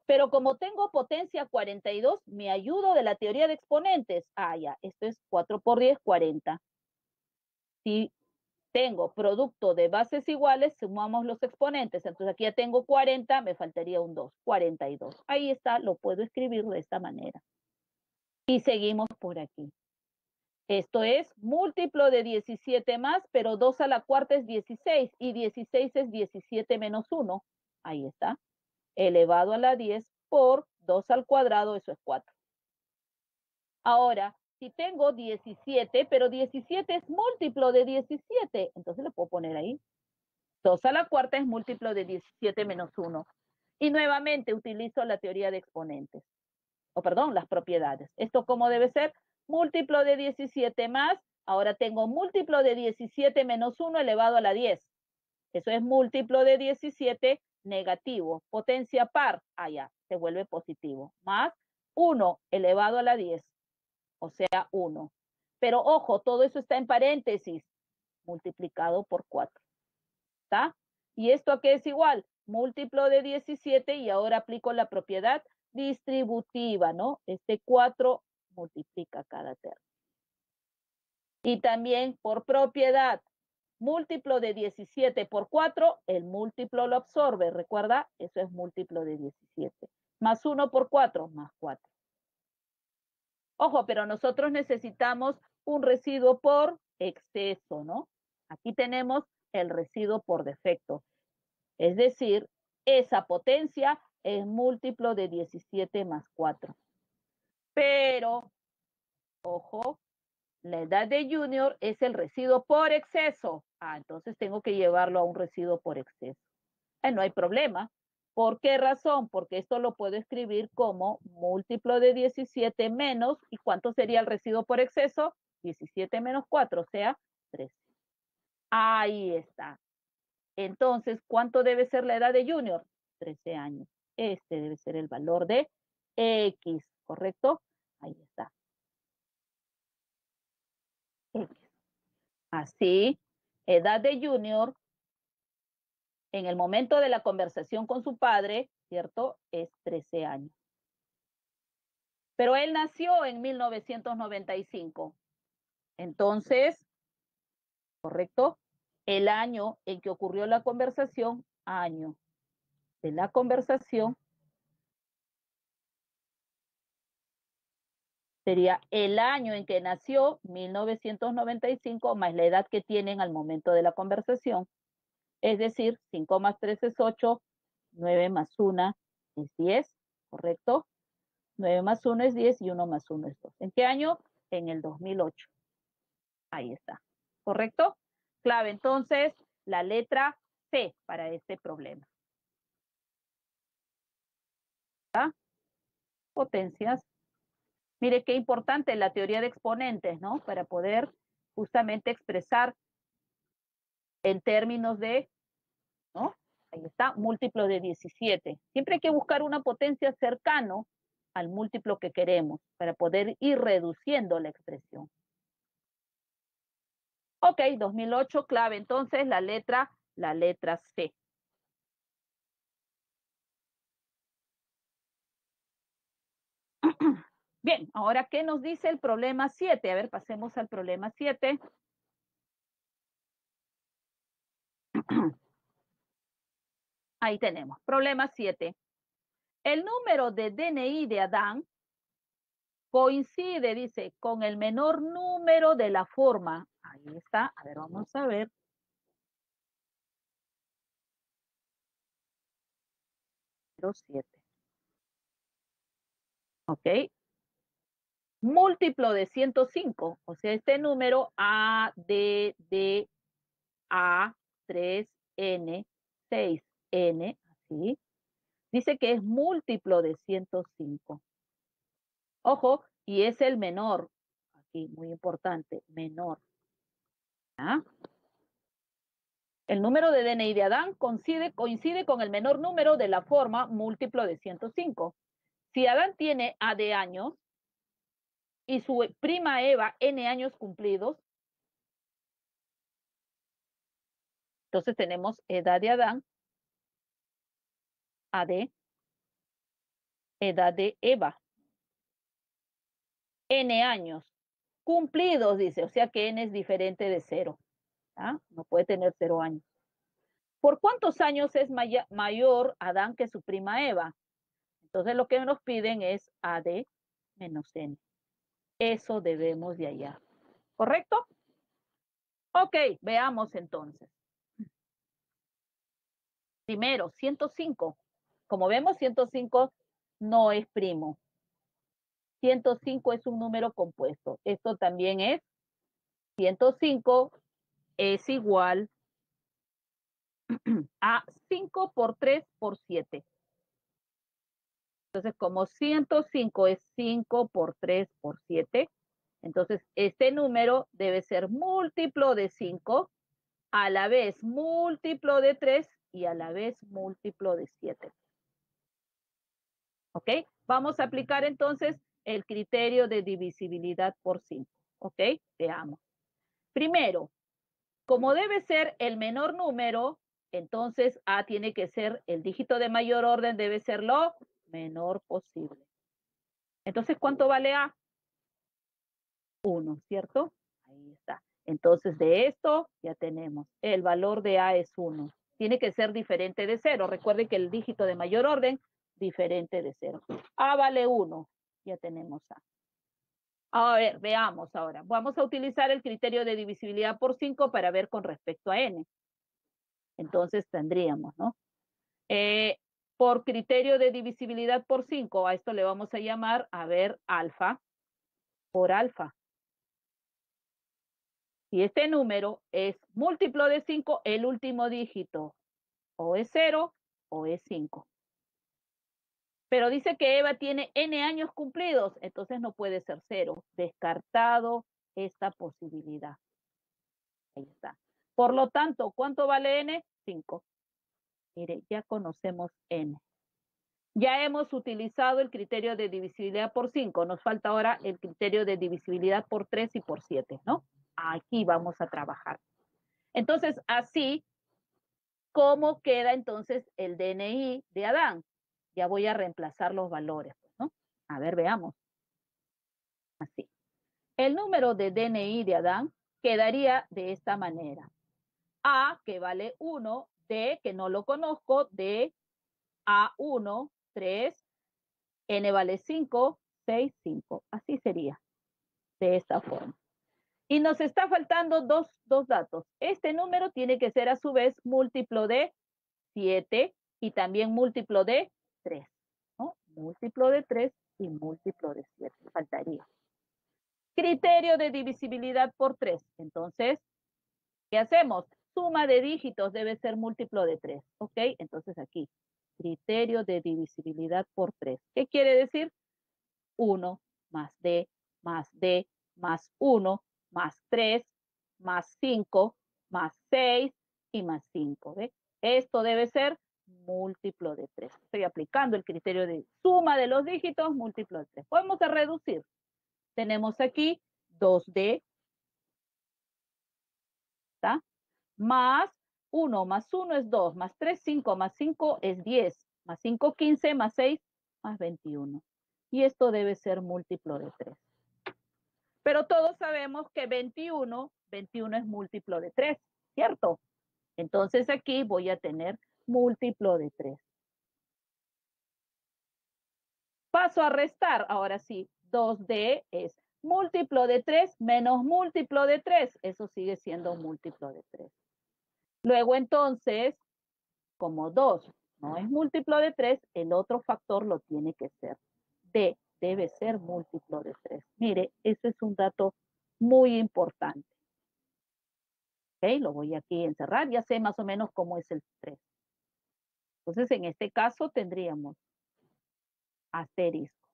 Pero como tengo potencia 42, me ayudo de la teoría de exponentes. Ah, ya, esto es 4 por 10, 40. Si tengo producto de bases iguales, sumamos los exponentes. Entonces aquí ya tengo 40, me faltaría un 2, 42. Ahí está, lo puedo escribir de esta manera. Y seguimos por aquí. Esto es múltiplo de 17 más, pero 2 a la cuarta es 16 y 16 es 17 menos 1. Ahí está. Elevado a la 10 por 2 al cuadrado, eso es 4. Ahora, si tengo 17, pero 17 es múltiplo de 17, entonces le puedo poner ahí. 2 a la cuarta es múltiplo de 17 menos 1. Y nuevamente utilizo la teoría de exponentes. O perdón, las propiedades. ¿Esto cómo debe ser? Múltiplo de 17 más, ahora tengo múltiplo de 17 menos 1 elevado a la 10. Eso es múltiplo de 17 negativo. Potencia par, allá, se vuelve positivo. Más 1 elevado a la 10, o sea 1. Pero ojo, todo eso está en paréntesis, multiplicado por 4. ¿Está? ¿Y esto a qué es igual? Múltiplo de 17 y ahora aplico la propiedad distributiva, ¿no? Este 4 multiplica cada término. Y también por propiedad, múltiplo de 17 por 4, el múltiplo lo absorbe. Recuerda, eso es múltiplo de 17. Más 1 por 4, más 4. Ojo, pero nosotros necesitamos un residuo por exceso, ¿no? Aquí tenemos el residuo por defecto. Es decir, esa potencia es múltiplo de 17 más 4. Pero, ojo, la edad de Junior es el residuo por exceso. Entonces tengo que llevarlo a un residuo por exceso. No hay problema. ¿Por qué razón? Porque esto lo puedo escribir como múltiplo de 17 menos, ¿y cuánto sería el residuo por exceso? 17 menos 4, o sea, 13. Ahí está. Entonces, ¿cuánto debe ser la edad de Junior? 13 años. Este debe ser el valor de X, ¿correcto? Ahí está. X. Así, edad de Junior en el momento de la conversación con su padre, ¿cierto? Es 13 años. Pero él nació en 1995. Entonces, ¿correcto? El año en que ocurrió la conversación, año de la conversación, sería el año en que nació, 1995, más la edad que tienen al momento de la conversación. Es decir, 5 más 3 es 8, 9 más 1 es 10, ¿correcto? 9 más 1 es 10 y 1 más 1 es 2. ¿En qué año? En el 2008. Ahí está. ¿Correcto? Clave, entonces, la letra C para este problema. ¿Ah? Potencias. Mire qué importante la teoría de exponentes, ¿no? Para poder justamente expresar en términos de, ¿no? Ahí está, múltiplo de 17. Siempre hay que buscar una potencia cercano al múltiplo que queremos para poder ir reduciendo la expresión. Ok, 2008, clave. Entonces, la letra C. Bien, ahora, ¿qué nos dice el problema 7? A ver, pasemos al problema 7. Ahí tenemos, problema 7. El número de DNI de Adán coincide, dice, con el menor número de la forma. Ahí está, a ver, vamos a ver. 7. Ok. Múltiplo de 105, o sea, este número A, D, D, A, 3, N, 6, N, así. Dice que es múltiplo de 105. Ojo, y es el menor. Aquí, muy importante, menor. ¿Ah? El número de DNI de Adán coincide con el menor número de la forma múltiplo de 105. Si Adán tiene A de años y su prima Eva N años cumplidos, entonces tenemos edad de Adán, AD, edad de Eva, N años cumplidos, dice, o sea que N es diferente de 0. No puede tener 0 años. ¿Por cuántos años es mayor Adán que su prima Eva? Entonces lo que nos piden es AD menos N. Eso debemos de hallar. ¿Correcto? Ok, veamos entonces. Primero, 105. Como vemos, 105 no es primo. 105 es un número compuesto. Esto también es 105 es igual a 5 por 3 por 7. Entonces, como 105 es 5 por 3 por 7, entonces este número debe ser múltiplo de 5, a la vez múltiplo de 3 y a la vez múltiplo de 7. ¿Ok? Vamos a aplicar entonces el criterio de divisibilidad por 5. ¿Ok? Veamos. Primero, como debe ser el menor número, entonces A tiene que ser el dígito de mayor orden, debe ser lo menor posible. Entonces, ¿cuánto vale A? 1, ¿cierto? Ahí está. Entonces, de esto ya tenemos. El valor de A es 1. Tiene que ser diferente de 0. Recuerden que el dígito de mayor orden, diferente de 0. A vale 1. Ya tenemos A. A ver, veamos ahora. Vamos a utilizar el criterio de divisibilidad por 5 para ver con respecto a N. Entonces tendríamos, ¿no? Eh, por criterio de divisibilidad por 5, a esto le vamos a llamar, a ver, alfa por alfa. Si este número es múltiplo de 5, el último dígito o es 0 o es 5. Pero dice que Eva tiene n años cumplidos, entonces no puede ser 0. Descartado esta posibilidad. Ahí está. Por lo tanto, ¿cuánto vale n? 5. Mire, ya conocemos n. Ya hemos utilizado el criterio de divisibilidad por 5. Nos falta ahora el criterio de divisibilidad por 3 y por 7, ¿no? Aquí vamos a trabajar. Entonces, así, ¿cómo queda entonces el DNI de Adán? Ya voy a reemplazar los valores, ¿no? A ver, veamos. Así. El número de DNI de Adán quedaría de esta manera. A, que vale 1, D, que no lo conozco, D, A1, 3, N vale 5, 6, 5. Así sería, de esta forma. Y nos está faltando dos datos. Este número tiene que ser a su vez múltiplo de 7 y también múltiplo de 3, ¿no? Múltiplo de 3 y múltiplo de 7. Faltaría. Criterio de divisibilidad por 3. Entonces, ¿qué hacemos? Suma de dígitos debe ser múltiplo de 3. ¿Ok? Entonces aquí, criterio de divisibilidad por 3. ¿Qué quiere decir? 1 más D más D más 1 más 3 más 5 más 6 y más 5. ¿Ve? Esto debe ser múltiplo de 3. Estoy aplicando el criterio de suma de los dígitos, múltiplo de 3. Podemos reducir. Tenemos aquí 2D, ¿está? Más 1 más 1 es 2, más 3, 5, más 5 es 10, más 5, 15, más 6, más 21. Y esto debe ser múltiplo de 3. Pero todos sabemos que 21 es múltiplo de 3, ¿cierto? Entonces aquí voy a tener múltiplo de 3. Paso a restar, ahora sí, 2D es múltiplo de 3 menos múltiplo de 3. Eso sigue siendo múltiplo de 3. Luego entonces, como 2 no es múltiplo de 3, el otro factor lo tiene que ser. D debe ser múltiplo de 3. Mire, ese es un dato muy importante. ¿Ok? Lo voy aquí a encerrar, ya sé más o menos cómo es el 3. Entonces, en este caso tendríamos asterisco.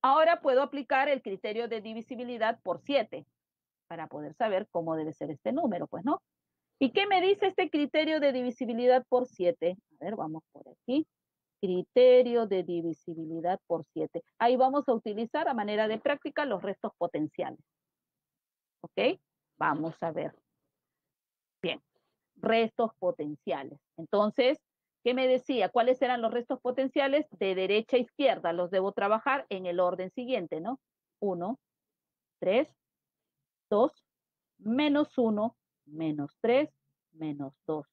Ahora puedo aplicar el criterio de divisibilidad por 7 para poder saber cómo debe ser este número, pues, ¿no? ¿Y qué me dice este criterio de divisibilidad por 7? A ver, vamos por aquí. Criterio de divisibilidad por 7. Ahí vamos a utilizar a manera de práctica los restos potenciales. ¿Ok? Vamos a ver. Bien, restos potenciales. Entonces, ¿qué me decía? ¿Cuáles eran los restos potenciales? De derecha a izquierda. Los debo trabajar en el orden siguiente, ¿no? 1, 3, 2, menos 1, menos 3, menos 2.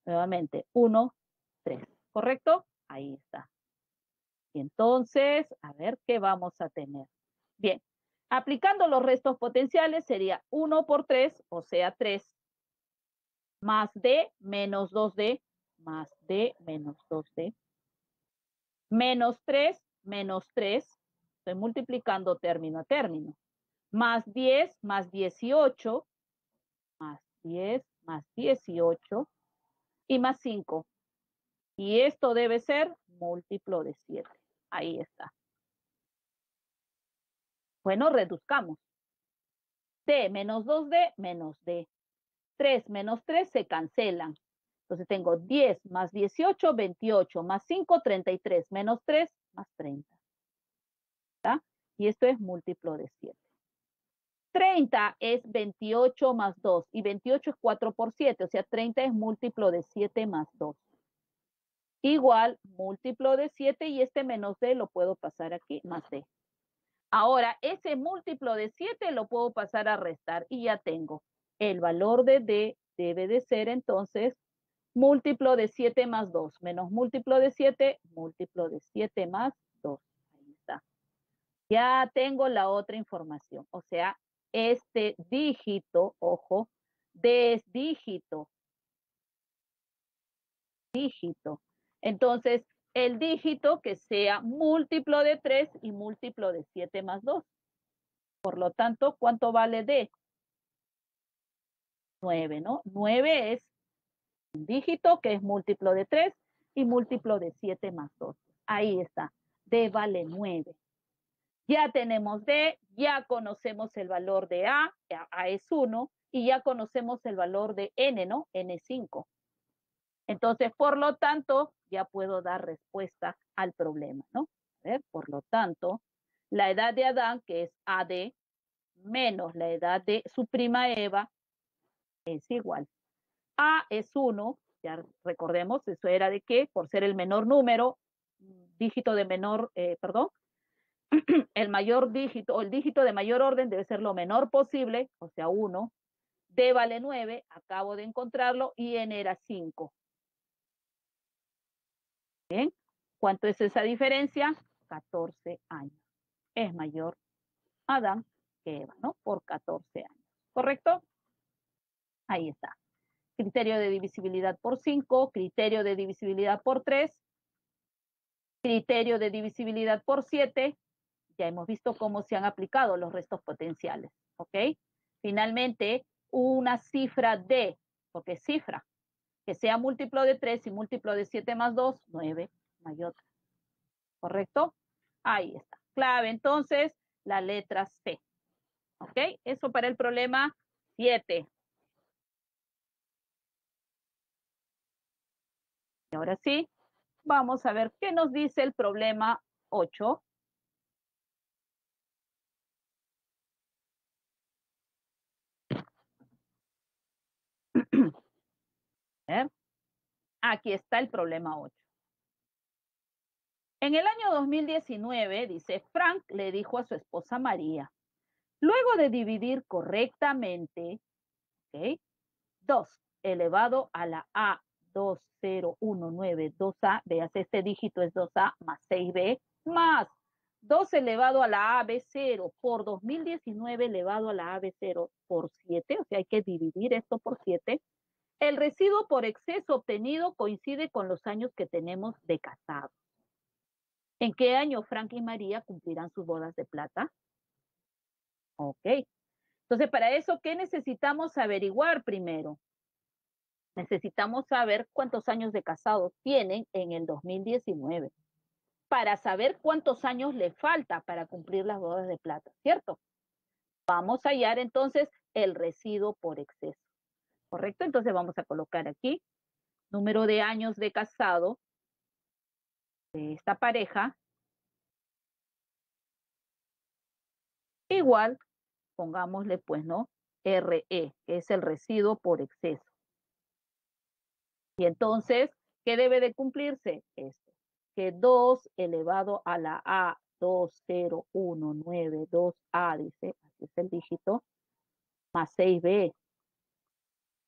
Nuevamente, 1, 3. ¿Correcto? Ahí está. Y entonces, a ver qué vamos a tener. Bien, aplicando los restos potenciales sería 1 por 3, o sea, 3, más D menos 2D, más D menos 2D, menos 3, menos 3, estoy multiplicando término a término, más 10, más 18, más 10, más 18, y más 5. Y esto debe ser múltiplo de 7. Ahí está. Bueno, reduzcamos. D menos 2D menos D. 3 menos 3 se cancelan. Entonces tengo 10 más 18, 28, más 5, 33, menos 3, más 30. ¿Está? Y esto es múltiplo de 7. 30 es 28 más 2 y 28 es 4 por 7, o sea, 30 es múltiplo de 7 más 2. Igual múltiplo de 7 y este menos D lo puedo pasar aquí, más D. Ahora, ese múltiplo de 7 lo puedo pasar a restar y ya tengo. El valor de D debe de ser entonces múltiplo de 7 más 2, menos múltiplo de 7, múltiplo de 7 más 2. Ahí está. Ya tengo la otra información. O sea, este dígito, ojo, D es dígito. dígito. Entonces, el dígito que sea múltiplo de 3 y múltiplo de 7 más 2. Por lo tanto, ¿cuánto vale D? 9, ¿no? 9 es un dígito que es múltiplo de 3 y múltiplo de 7 más 2. Ahí está. D vale 9. Ya tenemos D, ya conocemos el valor de A es 1, y ya conocemos el valor de N, ¿no? N es 5. Entonces, por lo tanto, ya puedo dar respuesta al problema, ¿no? A ver, por lo tanto, la edad de Adán, que es AD, menos la edad de su prima Eva, es igual. A es 1, ya recordemos, eso era de qué, por ser el menor número, dígito de menor, perdón, el mayor dígito, o el dígito de mayor orden debe ser lo menor posible, o sea, 1. D vale 9, acabo de encontrarlo, y N era 5. Bien, ¿cuánto es esa diferencia? 14 años. Es mayor Adán que Eva, ¿no? Por 14 años. ¿Correcto? Ahí está. Criterio de divisibilidad por 5, criterio de divisibilidad por 3, criterio de divisibilidad por 7. Ya hemos visto cómo se han aplicado los restos potenciales, ¿ok? Finalmente, una cifra D, porque cifra, que sea múltiplo de 3 y múltiplo de 7 más 2, 9, mayor. ¿Correcto? Ahí está. Clave, entonces, la letra C. ¿Ok? Eso para el problema 7. Y ahora sí, vamos a ver qué nos dice el problema 8. Aquí está el problema 8. En el año 2019, dice, Frank le dijo a su esposa María, luego de dividir correctamente, ¿ok? 2 elevado a la A 20192A, veas, este dígito es 2A más 6B, más 2 elevado a la AB0 por 2019 elevado a la AB0 por 7, o sea, hay que dividir esto por 7. El residuo por exceso obtenido coincide con los años que tenemos de casados. ¿En qué año Frank y María cumplirán sus bodas de plata? Ok. Entonces, para eso, ¿qué necesitamos averiguar primero? Necesitamos saber cuántos años de casados tienen en el 2019 para saber cuántos años le falta para cumplir las bodas de plata, ¿cierto? Vamos a hallar entonces el residuo por exceso, ¿correcto? Entonces vamos a colocar aquí número de años de casado de esta pareja, igual, pongámosle pues, ¿no? RE, que es el residuo por exceso. Y entonces, ¿qué debe de cumplirse? Esto, que 2 elevado a la A 20192A, dice, así es el dígito, más 6B,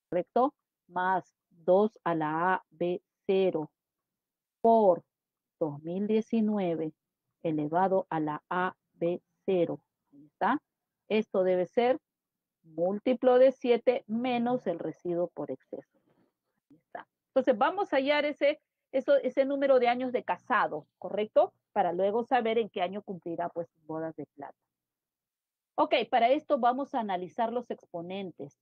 ¿correcto? Más 2 a la A B0 por 2019 elevado a la A B0. Ahí está. Esto debe ser múltiplo de 7 menos el residuo por exceso. Ahí está. Entonces vamos a hallar ese número de años de casado, ¿correcto? Para luego saber en qué año cumplirá pues sus bodas de plata. Ok, para esto vamos a analizar los exponentes.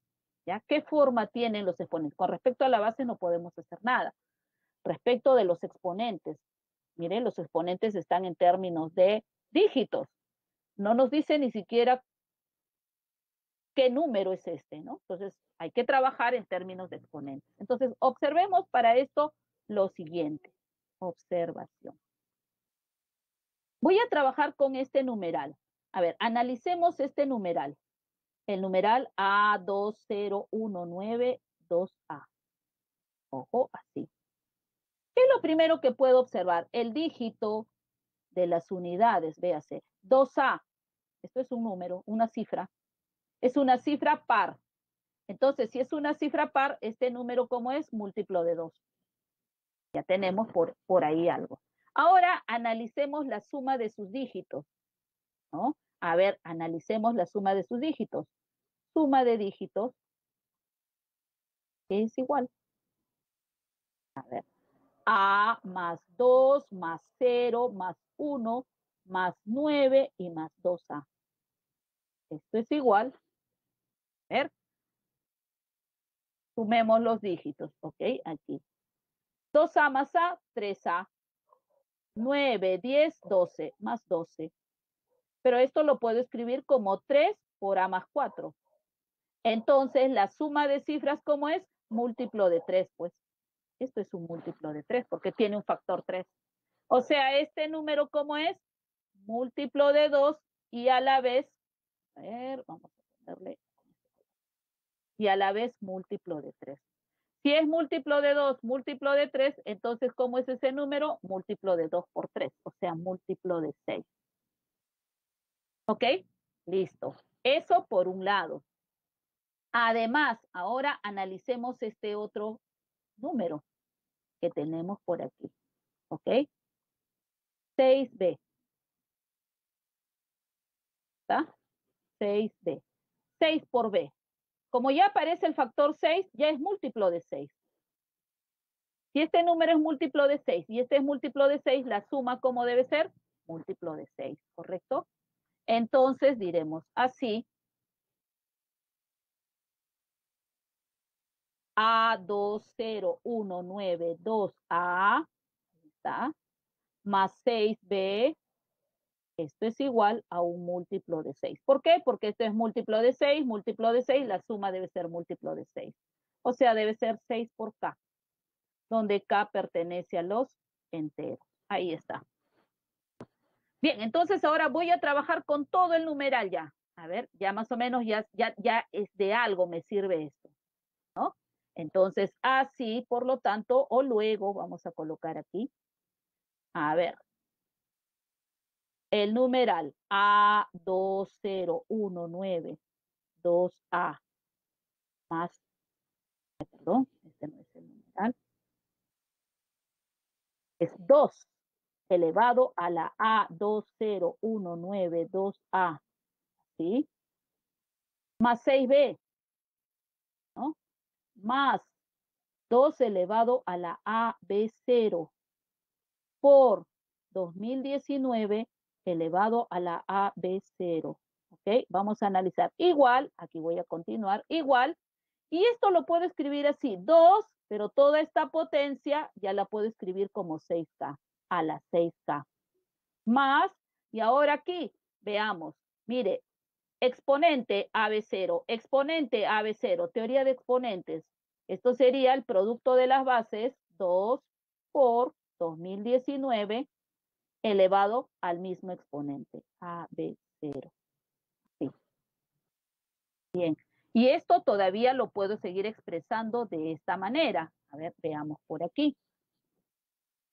¿Ya? ¿Qué forma tienen los exponentes? Con respecto a la base no podemos hacer nada. Respecto de los exponentes, miren, los exponentes están en términos de dígitos. No nos dice ni siquiera qué número es este, ¿no? Entonces, hay que trabajar en términos de exponentes. Entonces, observemos para esto lo siguiente. Observación. Voy a trabajar con este numeral. A ver, analicemos este numeral. El numeral A20192A. Ojo, así. ¿Qué es lo primero que puedo observar? El dígito de las unidades, véase. 2A. Esto es un número, una cifra. Es una cifra par. Entonces, si es una cifra par, este número, ¿cómo es? Múltiplo de 2. Ya tenemos por ahí algo. Ahora analicemos la suma de sus dígitos, ¿no? A ver, analicemos la suma de sus dígitos. Suma de dígitos es igual. A ver, A más 2 más 0 más 1 más 9 y más 2A. Esto es igual. A ver, sumemos los dígitos, ¿ok? Aquí. 2A más A, 3A. 9, 10, 12, más 12. Pero esto lo puedo escribir como 3 por A más 4. Entonces, la suma de cifras, ¿cómo es? Múltiplo de 3, pues. Esto es un múltiplo de 3 porque tiene un factor 3. O sea, este número, ¿cómo es? Múltiplo de 2 y a la vez, a ver, vamos a ponerle, y a la vez múltiplo de 3. Si es múltiplo de 2, múltiplo de 3, entonces, ¿cómo es ese número? Múltiplo de 2 por 3, o sea, múltiplo de 6. ¿Ok? Listo. Eso por un lado. Además, ahora analicemos este otro número que tenemos por aquí. ¿Ok? 6b. ¿Está? 6b. 6 por b. Como ya aparece el factor 6, ya es múltiplo de 6. Si este número es múltiplo de 6 y este es múltiplo de 6, la suma, ¿cómo debe ser? Múltiplo de 6, ¿correcto? Entonces diremos así: A2019,2A, ¿está? Más 6B, esto es igual a un múltiplo de 6. ¿Por qué? Porque esto es múltiplo de 6, la suma debe ser múltiplo de 6. O sea, debe ser 6 por K, donde K pertenece a los enteros. Ahí está. Bien, entonces ahora voy a trabajar con todo el numeral ya. A ver, ya más o menos ya es de algo me sirve esto, ¿no? Entonces, así, por lo tanto, o luego, vamos a colocar aquí, a ver, el numeral A20192A más, perdón, este no es el numeral, es 2 elevado a la A20192A, ¿sí? Más 6B, ¿no? Más 2 elevado a la AB0 por 2019 elevado a la AB0. ¿Ok? Vamos a analizar. Igual, aquí voy a continuar, igual. Y esto lo puedo escribir así, 2, pero toda esta potencia ya la puedo escribir como 6K, a la 6K. Más, y ahora aquí, veamos, mire, exponente AB0, teoría de exponentes. Esto sería el producto de las bases 2 por 2019 elevado al mismo exponente, AB0. Sí. Bien. Y esto todavía lo puedo seguir expresando de esta manera. A ver, veamos por aquí.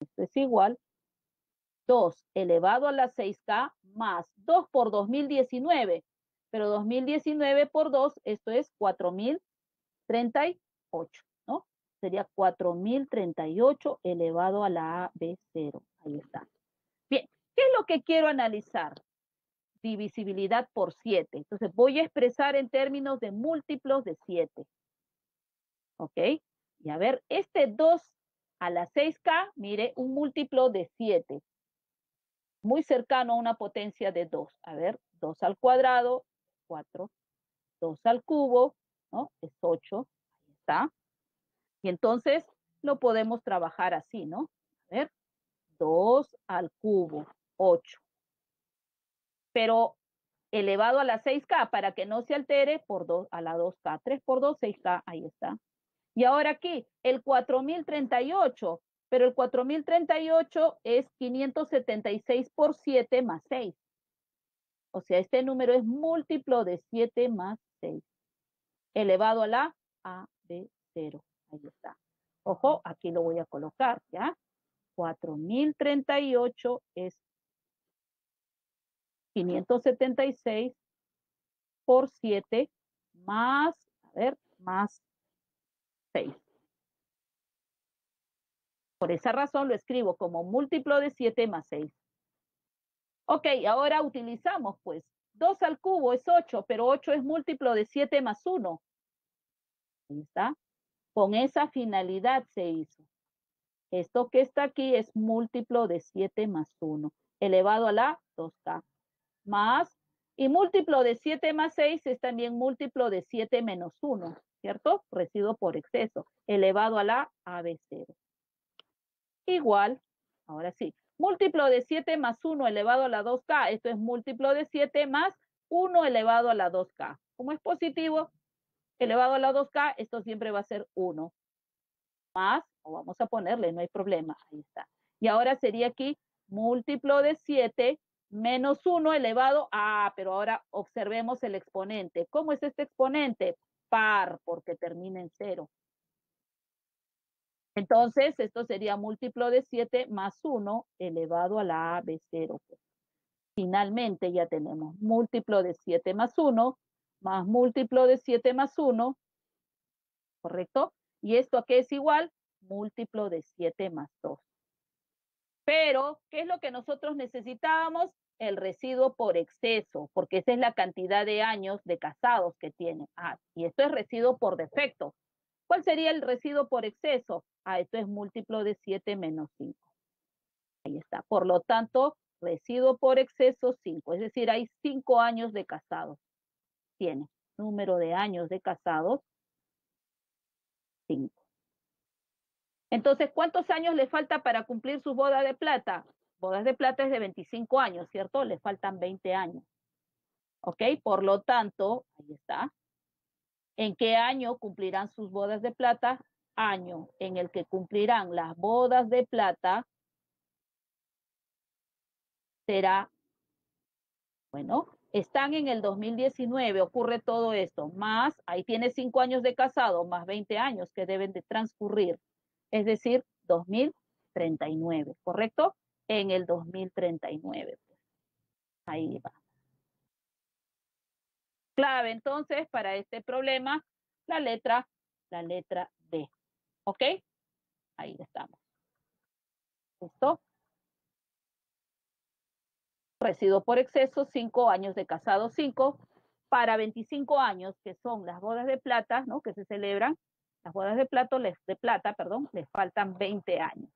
Esto es igual 2 elevado a la 6K más 2 por 2019. Pero 2019 por 2, esto es 4038, ¿no? Sería 4038 elevado a la AB0. Ahí está. Bien, ¿qué es lo que quiero analizar? Divisibilidad por 7. Entonces voy a expresar en términos de múltiplos de 7. ¿Ok? Y a ver, este 2 a la 6K, mire, un múltiplo de 7. Muy cercano a una potencia de 2. A ver, 2 al cuadrado, 4. 2 al cubo, ¿no? Es 8. Ahí está. Y entonces lo podemos trabajar así, ¿no? A ver, 2 al cubo, 8. Pero elevado a la 6K para que no se altere por 2 a la 2K. 3 por 2, 6K, ahí está. Y ahora aquí, el 4038, pero el 4038 es 576 por 7 más 6. O sea, este número es múltiplo de 7 más 6, elevado a la AB0. Ahí está. Ojo, aquí lo voy a colocar, ¿ya? 4038 es 576 por 7 más, a ver, más 6. Por esa razón lo escribo como múltiplo de 7 más 6. Ok, ahora utilizamos pues 2 al cubo es 8, pero 8 es múltiplo de 7 más 1. Ahí está. Con esa finalidad se hizo. Esto que está aquí es múltiplo de 7 más 1, elevado a la 2K. Más, y múltiplo de 7 más 6 es también múltiplo de 7 menos 1, ¿cierto? Residuo por exceso, elevado a la AB0. Igual, ahora sí, múltiplo de 7 más 1 elevado a la 2K, esto es múltiplo de 7 más 1 elevado a la 2K. Como es positivo, elevado a la 2K, esto siempre va a ser 1. Más, o vamos a ponerle, no hay problema, ahí está. Y ahora sería aquí múltiplo de 7 menos 1 elevado a, pero ahora observemos el exponente. ¿Cómo es este exponente? Par, porque termina en 0. Entonces, esto sería múltiplo de 7 más 1 elevado a la AB0. Finalmente ya tenemos múltiplo de 7 más 1 más múltiplo de 7 más 1, ¿correcto? ¿Y esto a qué es igual? Múltiplo de 7 más 2. Pero, ¿qué es lo que nosotros necesitábamos? El residuo por exceso, porque esa es la cantidad de años de casados que tiene. Ah, y esto es residuo por defecto. ¿Cuál sería el residuo por exceso? Ah, esto es múltiplo de 7 menos 5. Ahí está. Por lo tanto, residuo por exceso 5. Es decir, hay 5 años de casados. Tiene número de años de casados 5. Entonces, ¿cuántos años le falta para cumplir su boda de plata? Bodas de plata es de 25 años, ¿cierto? Le faltan 20 años. ¿Ok? Por lo tanto, ahí está. ¿En qué año cumplirán sus bodas de plata? Año en el que cumplirán las bodas de plata será, bueno, están en el 2019, ocurre todo esto, más, ahí tiene 5 años de casado, más 20 años que deben de transcurrir, es decir, 2039, ¿correcto? En el 2039. Ahí va. Clave entonces para este problema, la letra D. ¿Ok? Ahí estamos. ¿Listo? Residuo por exceso, 5 años de casado, 5. Para 25 años, que son las bodas de plata, ¿no? Que se celebran, las bodas de plata, perdón, les faltan 20 años.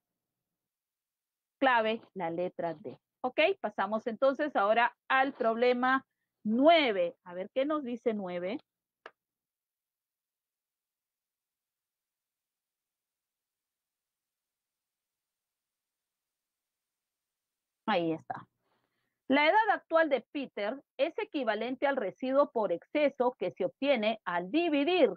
Clave, la letra D. ¿Ok? Pasamos entonces ahora al problema 9. A ver, ¿qué nos dice 9? Ahí está. La edad actual de Peter es equivalente al residuo por exceso que se obtiene al dividir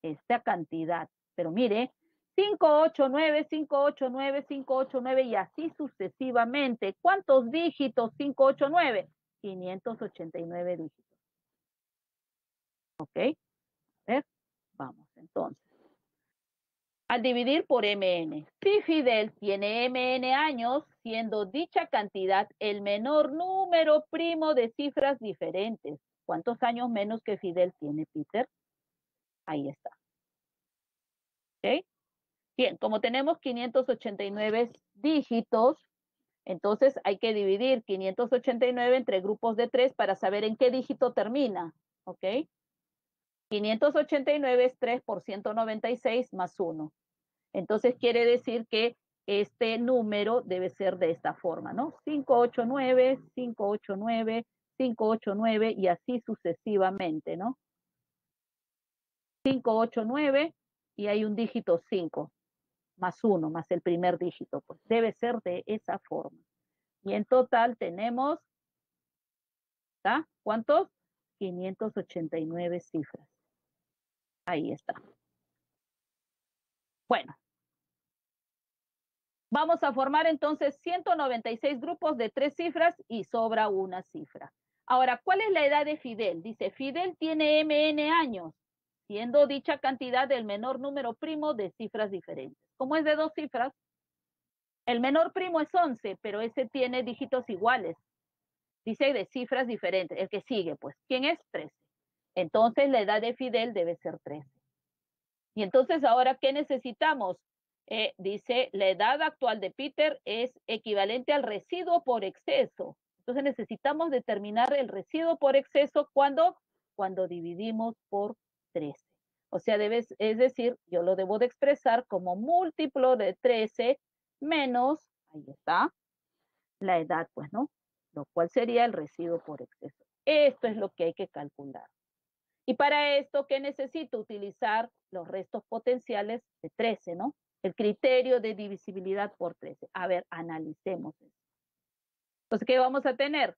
esta cantidad. Pero mire, 589, 589, 589 y así sucesivamente. ¿Cuántos dígitos 589? 589 dígitos. ¿Ok? A ver, vamos entonces. Al dividir por mn. Si Fidel tiene mn años, siendo dicha cantidad el menor número primo de cifras diferentes. ¿Cuántos años menos que Fidel tiene Peter? Ahí está. ¿Ok? Bien, como tenemos 589 dígitos, entonces hay que dividir 589 entre grupos de 3 para saber en qué dígito termina. ¿Ok? 589 es 3 por 196 más 1. Entonces quiere decir que este número debe ser de esta forma, ¿no? 589, 589, 589 y así sucesivamente, ¿no? 589 y hay un dígito 5 más 1 más el primer dígito, pues debe ser de esa forma. Y en total tenemos, ¿está? ¿Cuántos? 589 cifras. Ahí está. Bueno, vamos a formar entonces 196 grupos de 3 cifras y sobra una cifra. Ahora, ¿cuál es la edad de Fidel? Dice, Fidel tiene MN años, siendo dicha cantidad el menor número primo de cifras diferentes. Como es de 2 cifras, el menor primo es 11, pero ese tiene dígitos iguales. Dice de cifras diferentes. El que sigue, pues, ¿quién es? 13. Entonces, la edad de Fidel debe ser 13. Y entonces, ahora, ¿qué necesitamos? Dice, la edad actual de Peter es equivalente al residuo por exceso. Entonces, necesitamos determinar el residuo por exceso cuando dividimos por 13. O sea, es decir, yo lo debo de expresar como múltiplo de 13 menos, ahí está, la edad, pues, ¿no? Lo cual sería el residuo por exceso. Esto es lo que hay que calcular. Y para esto, ¿qué necesito? Utilizar los restos potenciales de 13, ¿no? El criterio de divisibilidad por 13. A ver, analicemos eso. Entonces, ¿qué vamos a tener?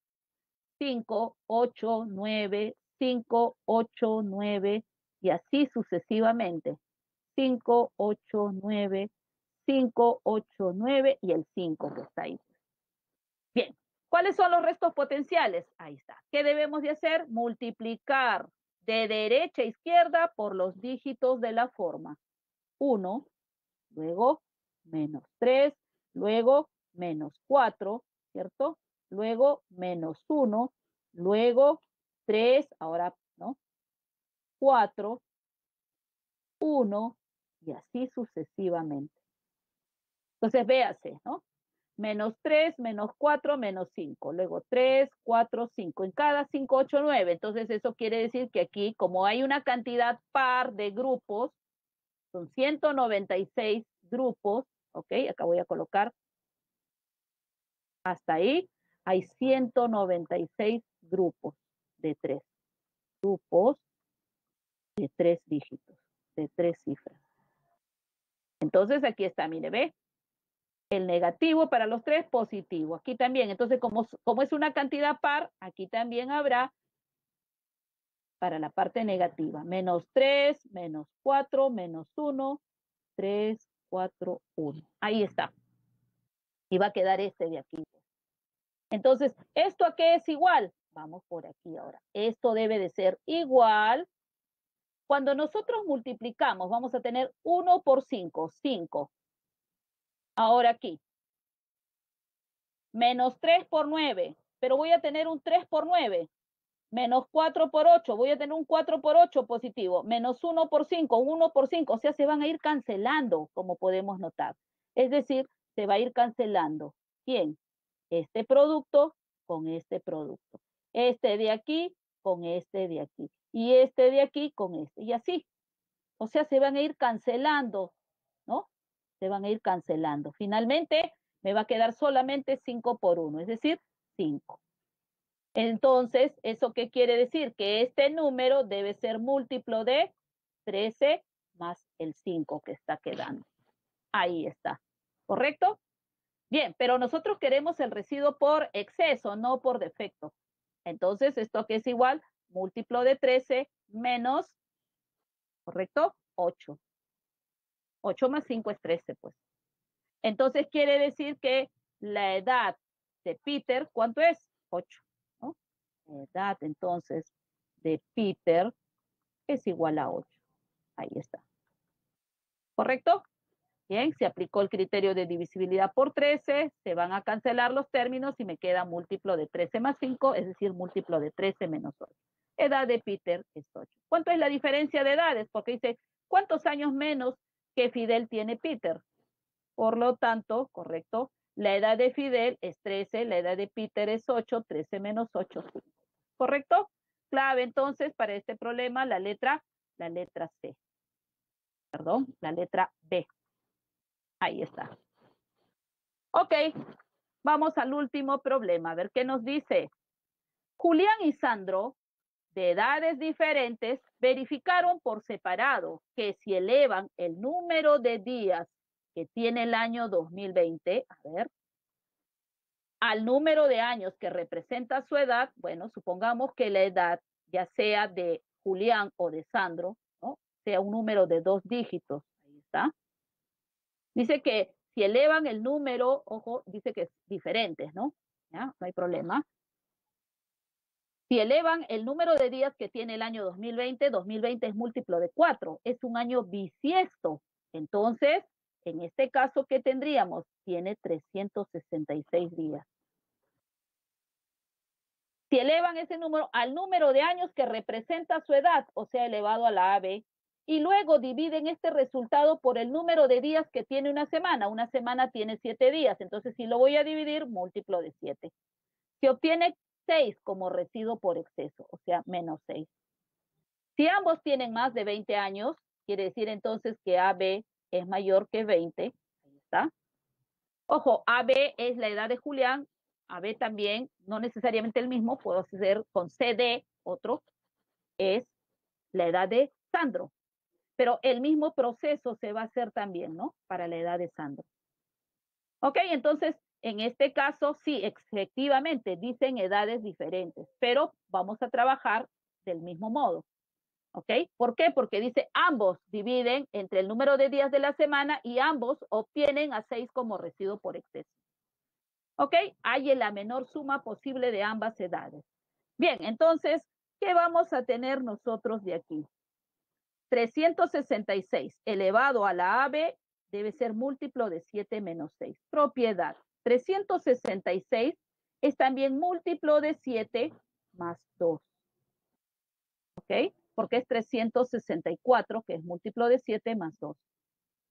5, 8, 9, 5, 8, 9 y así sucesivamente. 5, 8, 9, 5, 8, 9 y el 5 que está ahí. Bien, ¿cuáles son los restos potenciales? Ahí está. ¿Qué debemos de hacer? Multiplicar de derecha a izquierda por los dígitos de la forma. 1, luego menos 3, luego menos 4, ¿cierto? Luego menos 1, luego 3, ahora, ¿no? 4, 1 y así sucesivamente. Entonces, véase, ¿no? Menos 3, menos 4, menos 5. Luego 3, 4, 5. En cada 5, 8, 9. Entonces eso quiere decir que aquí, como hay una cantidad par de grupos, son 196 grupos, ¿ok? Acá voy a colocar hasta ahí. Hay 196 grupos de 3. Grupos de 3 dígitos, de 3 cifras. Entonces aquí está, mire, ve. El negativo para los 3, positivo. Aquí también. Entonces, como es una cantidad par, aquí también habrá para la parte negativa. Menos 3, menos 4, menos 1, 3, 4, 1. Ahí está. Y va a quedar este de aquí. Entonces, ¿esto a qué es igual? Vamos por aquí ahora. Esto debe de ser igual. Cuando nosotros multiplicamos, vamos a tener 1 por 5, 5. Ahora aquí. Menos 3 por 9, pero voy a tener un 3 por 9. Menos 4 por 8, voy a tener un 4 por 8 positivo. Menos 1 por 5, 1 por 5. O sea, se van a ir cancelando, como podemos notar. Es decir, se va a ir cancelando. ¿Quién? Este producto con este producto. Este de aquí con este de aquí. Y este de aquí con este. Y así. O sea, se van a ir cancelando, ¿no? Se van a ir cancelando. Finalmente, me va a quedar solamente 5 por 1, es decir, 5. Entonces, ¿eso qué quiere decir? Que este número debe ser múltiplo de 13 más el 5 que está quedando. Ahí está. ¿Correcto? Bien, pero nosotros queremos el residuo por exceso, no por defecto. Entonces, ¿esto qué es igual? Múltiplo de 13 menos, ¿correcto? 8. 8 más 5 es 13, pues. Entonces, quiere decir que la edad de Peter, ¿cuánto es? 8, ¿no? La edad, entonces, de Peter es igual a 8. Ahí está. ¿Correcto? Bien, se aplicó el criterio de divisibilidad por 13, se van a cancelar los términos y me queda múltiplo de 13 más 5, es decir, múltiplo de 13 menos 8. Edad de Peter es 8. ¿Cuánto es la diferencia de edades? Porque dice, ¿cuántos años menos que Fidel tiene Peter? Por lo tanto, correcto, la edad de Fidel es 13, la edad de Peter es 8, 13 menos 8, 5. ¿Correcto? Clave entonces para este problema la letra C. Perdón, la letra B. Ahí está. Ok, vamos al último problema. A ver qué nos dice. Julián y Sandro, de edades diferentes, verificaron por separado que si elevan el número de días que tiene el año 2020, a ver, al número de años que representa su edad, bueno, supongamos que la edad, ya sea de Julián o de Sandro, ¿no? Sea un número de 2 dígitos. Ahí está. Dice que si elevan el número, ojo, dice que es diferentes, ¿no? ¿Ya? No hay problema. Si elevan el número de días que tiene el año 2020, 2020 es múltiplo de 4, es un año bisiesto. Entonces, en este caso, ¿qué tendríamos? Tiene 366 días. Si elevan ese número al número de años que representa su edad, o sea, elevado a la AB, y luego dividen este resultado por el número de días que tiene una semana tiene 7 días, entonces si lo voy a dividir, múltiplo de 7. Se obtiene 6 como residuo por exceso, o sea, menos 6. Si ambos tienen más de 20 años, quiere decir entonces que AB es mayor que 20. Ahí está. Ojo, AB es la edad de Julián, AB también, no necesariamente el mismo, puedo hacer con CD, otro, es la edad de Sandro. Pero el mismo proceso se va a hacer también, ¿no? Para la edad de Sandro. Ok, entonces, en este caso, sí, efectivamente, dicen edades diferentes, pero vamos a trabajar del mismo modo. ¿Ok? ¿Por qué? Porque dice ambos dividen entre el número de días de la semana y ambos obtienen a 6 como residuo por exceso. ¿Ok? Hay la menor suma posible de ambas edades. Bien, entonces, ¿qué vamos a tener nosotros de aquí? 366 elevado a la AB debe ser múltiplo de 7 menos 6. Propiedad. 366 es también múltiplo de 7 más 2. ¿Ok? Porque es 364, que es múltiplo de 7 más 2.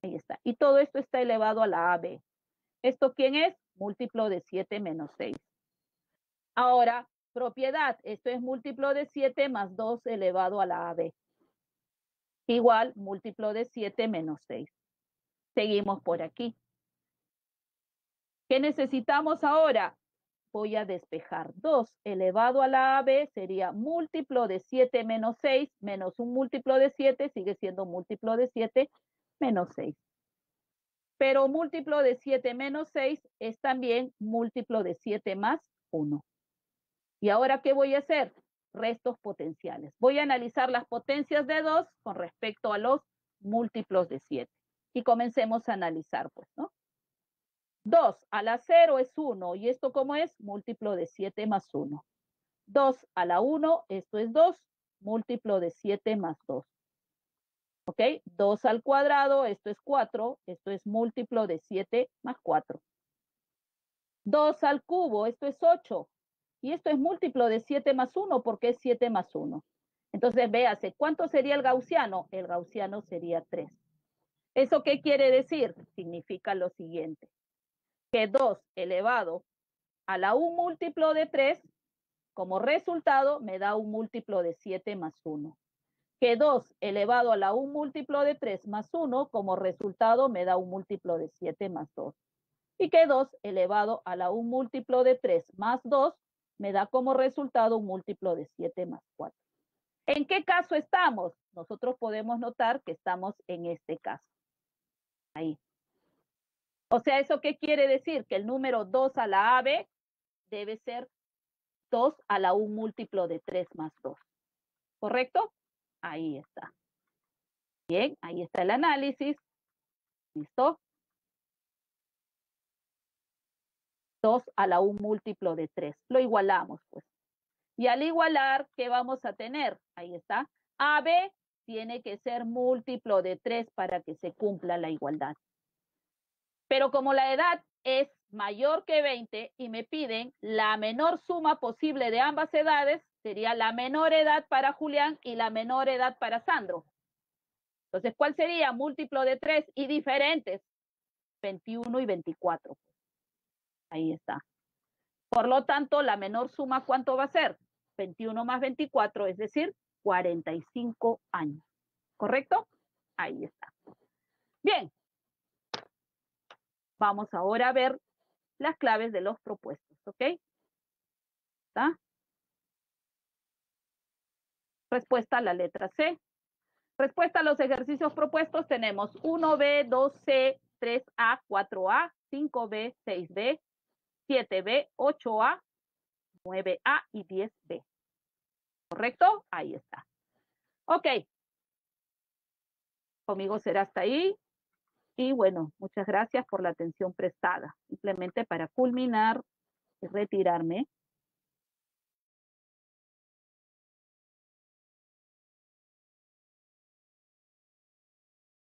Ahí está. Y todo esto está elevado a la AB. ¿Esto quién es? Múltiplo de 7 menos 6. Ahora, propiedad. Esto es múltiplo de 7 más 2 elevado a la AB. Igual, múltiplo de 7 menos 6. Seguimos por aquí. ¿Qué necesitamos ahora? Voy a despejar. 2 elevado a la AB sería múltiplo de 7 menos 6 menos un múltiplo de 7, sigue siendo múltiplo de 7 menos 6. Pero múltiplo de 7 menos 6 es también múltiplo de 7 más 1. ¿Y ahora qué voy a hacer? Restos potenciales. Voy a analizar las potencias de 2 con respecto a los múltiplos de 7. Y comencemos a analizar, pues, ¿no? 2 a la 0 es 1. ¿Y esto cómo es? Múltiplo de 7 más 1. 2 a la 1, esto es 2. Múltiplo de 7 más 2. ¿Ok? 2 al cuadrado, esto es 4. Esto es múltiplo de 7 más 4. 2 al cubo, esto es 8. Y esto es múltiplo de 7 más 1 porque es 7 más 1. Entonces, véase, ¿cuánto sería el gaussiano? El gaussiano sería 3. ¿Eso qué quiere decir? Significa lo siguiente, que 2 elevado a la un múltiplo de 3, como resultado, me da un múltiplo de 7 más 1. Que 2 elevado a la un múltiplo de 3 más 1, como resultado, me da un múltiplo de 7 más 2. Y que 2 elevado a la un múltiplo de 3 más 2 me da como resultado un múltiplo de 7 más 4. ¿En qué caso estamos? Nosotros podemos notar que estamos en este caso. Ahí. O sea, ¿eso qué quiere decir? Que el número 2 a la AB debe ser 2 a la un múltiplo de 3 más 2. ¿Correcto? Ahí está. Bien, ahí está el análisis. ¿Listo? 2 a la un múltiplo de 3. Lo igualamos, pues. Y al igualar, ¿qué vamos a tener? Ahí está. AB tiene que ser múltiplo de 3 para que se cumpla la igualdad. Pero como la edad es mayor que 20 y me piden la menor suma posible de ambas edades, sería la menor edad para Julián y la menor edad para Sandro. Entonces, ¿cuál sería? Múltiplo de 3 y diferentes. 21 y 24. Ahí está. Por lo tanto, la menor suma, ¿cuánto va a ser? 21 más 24, es decir, 45 años. ¿Correcto? Ahí está. Bien. Vamos ahora a ver las claves de los propuestos, ¿ok? ¿Está? Respuesta a la letra C. Respuesta a los ejercicios propuestos tenemos 1B, 2C, 3A, 4A, 5B, 6B, 7B, 8A, 9A y 10B. ¿Correcto? Ahí está. Ok. Conmigo será hasta ahí. Y bueno, muchas gracias por la atención prestada. Simplemente para culminar y retirarme.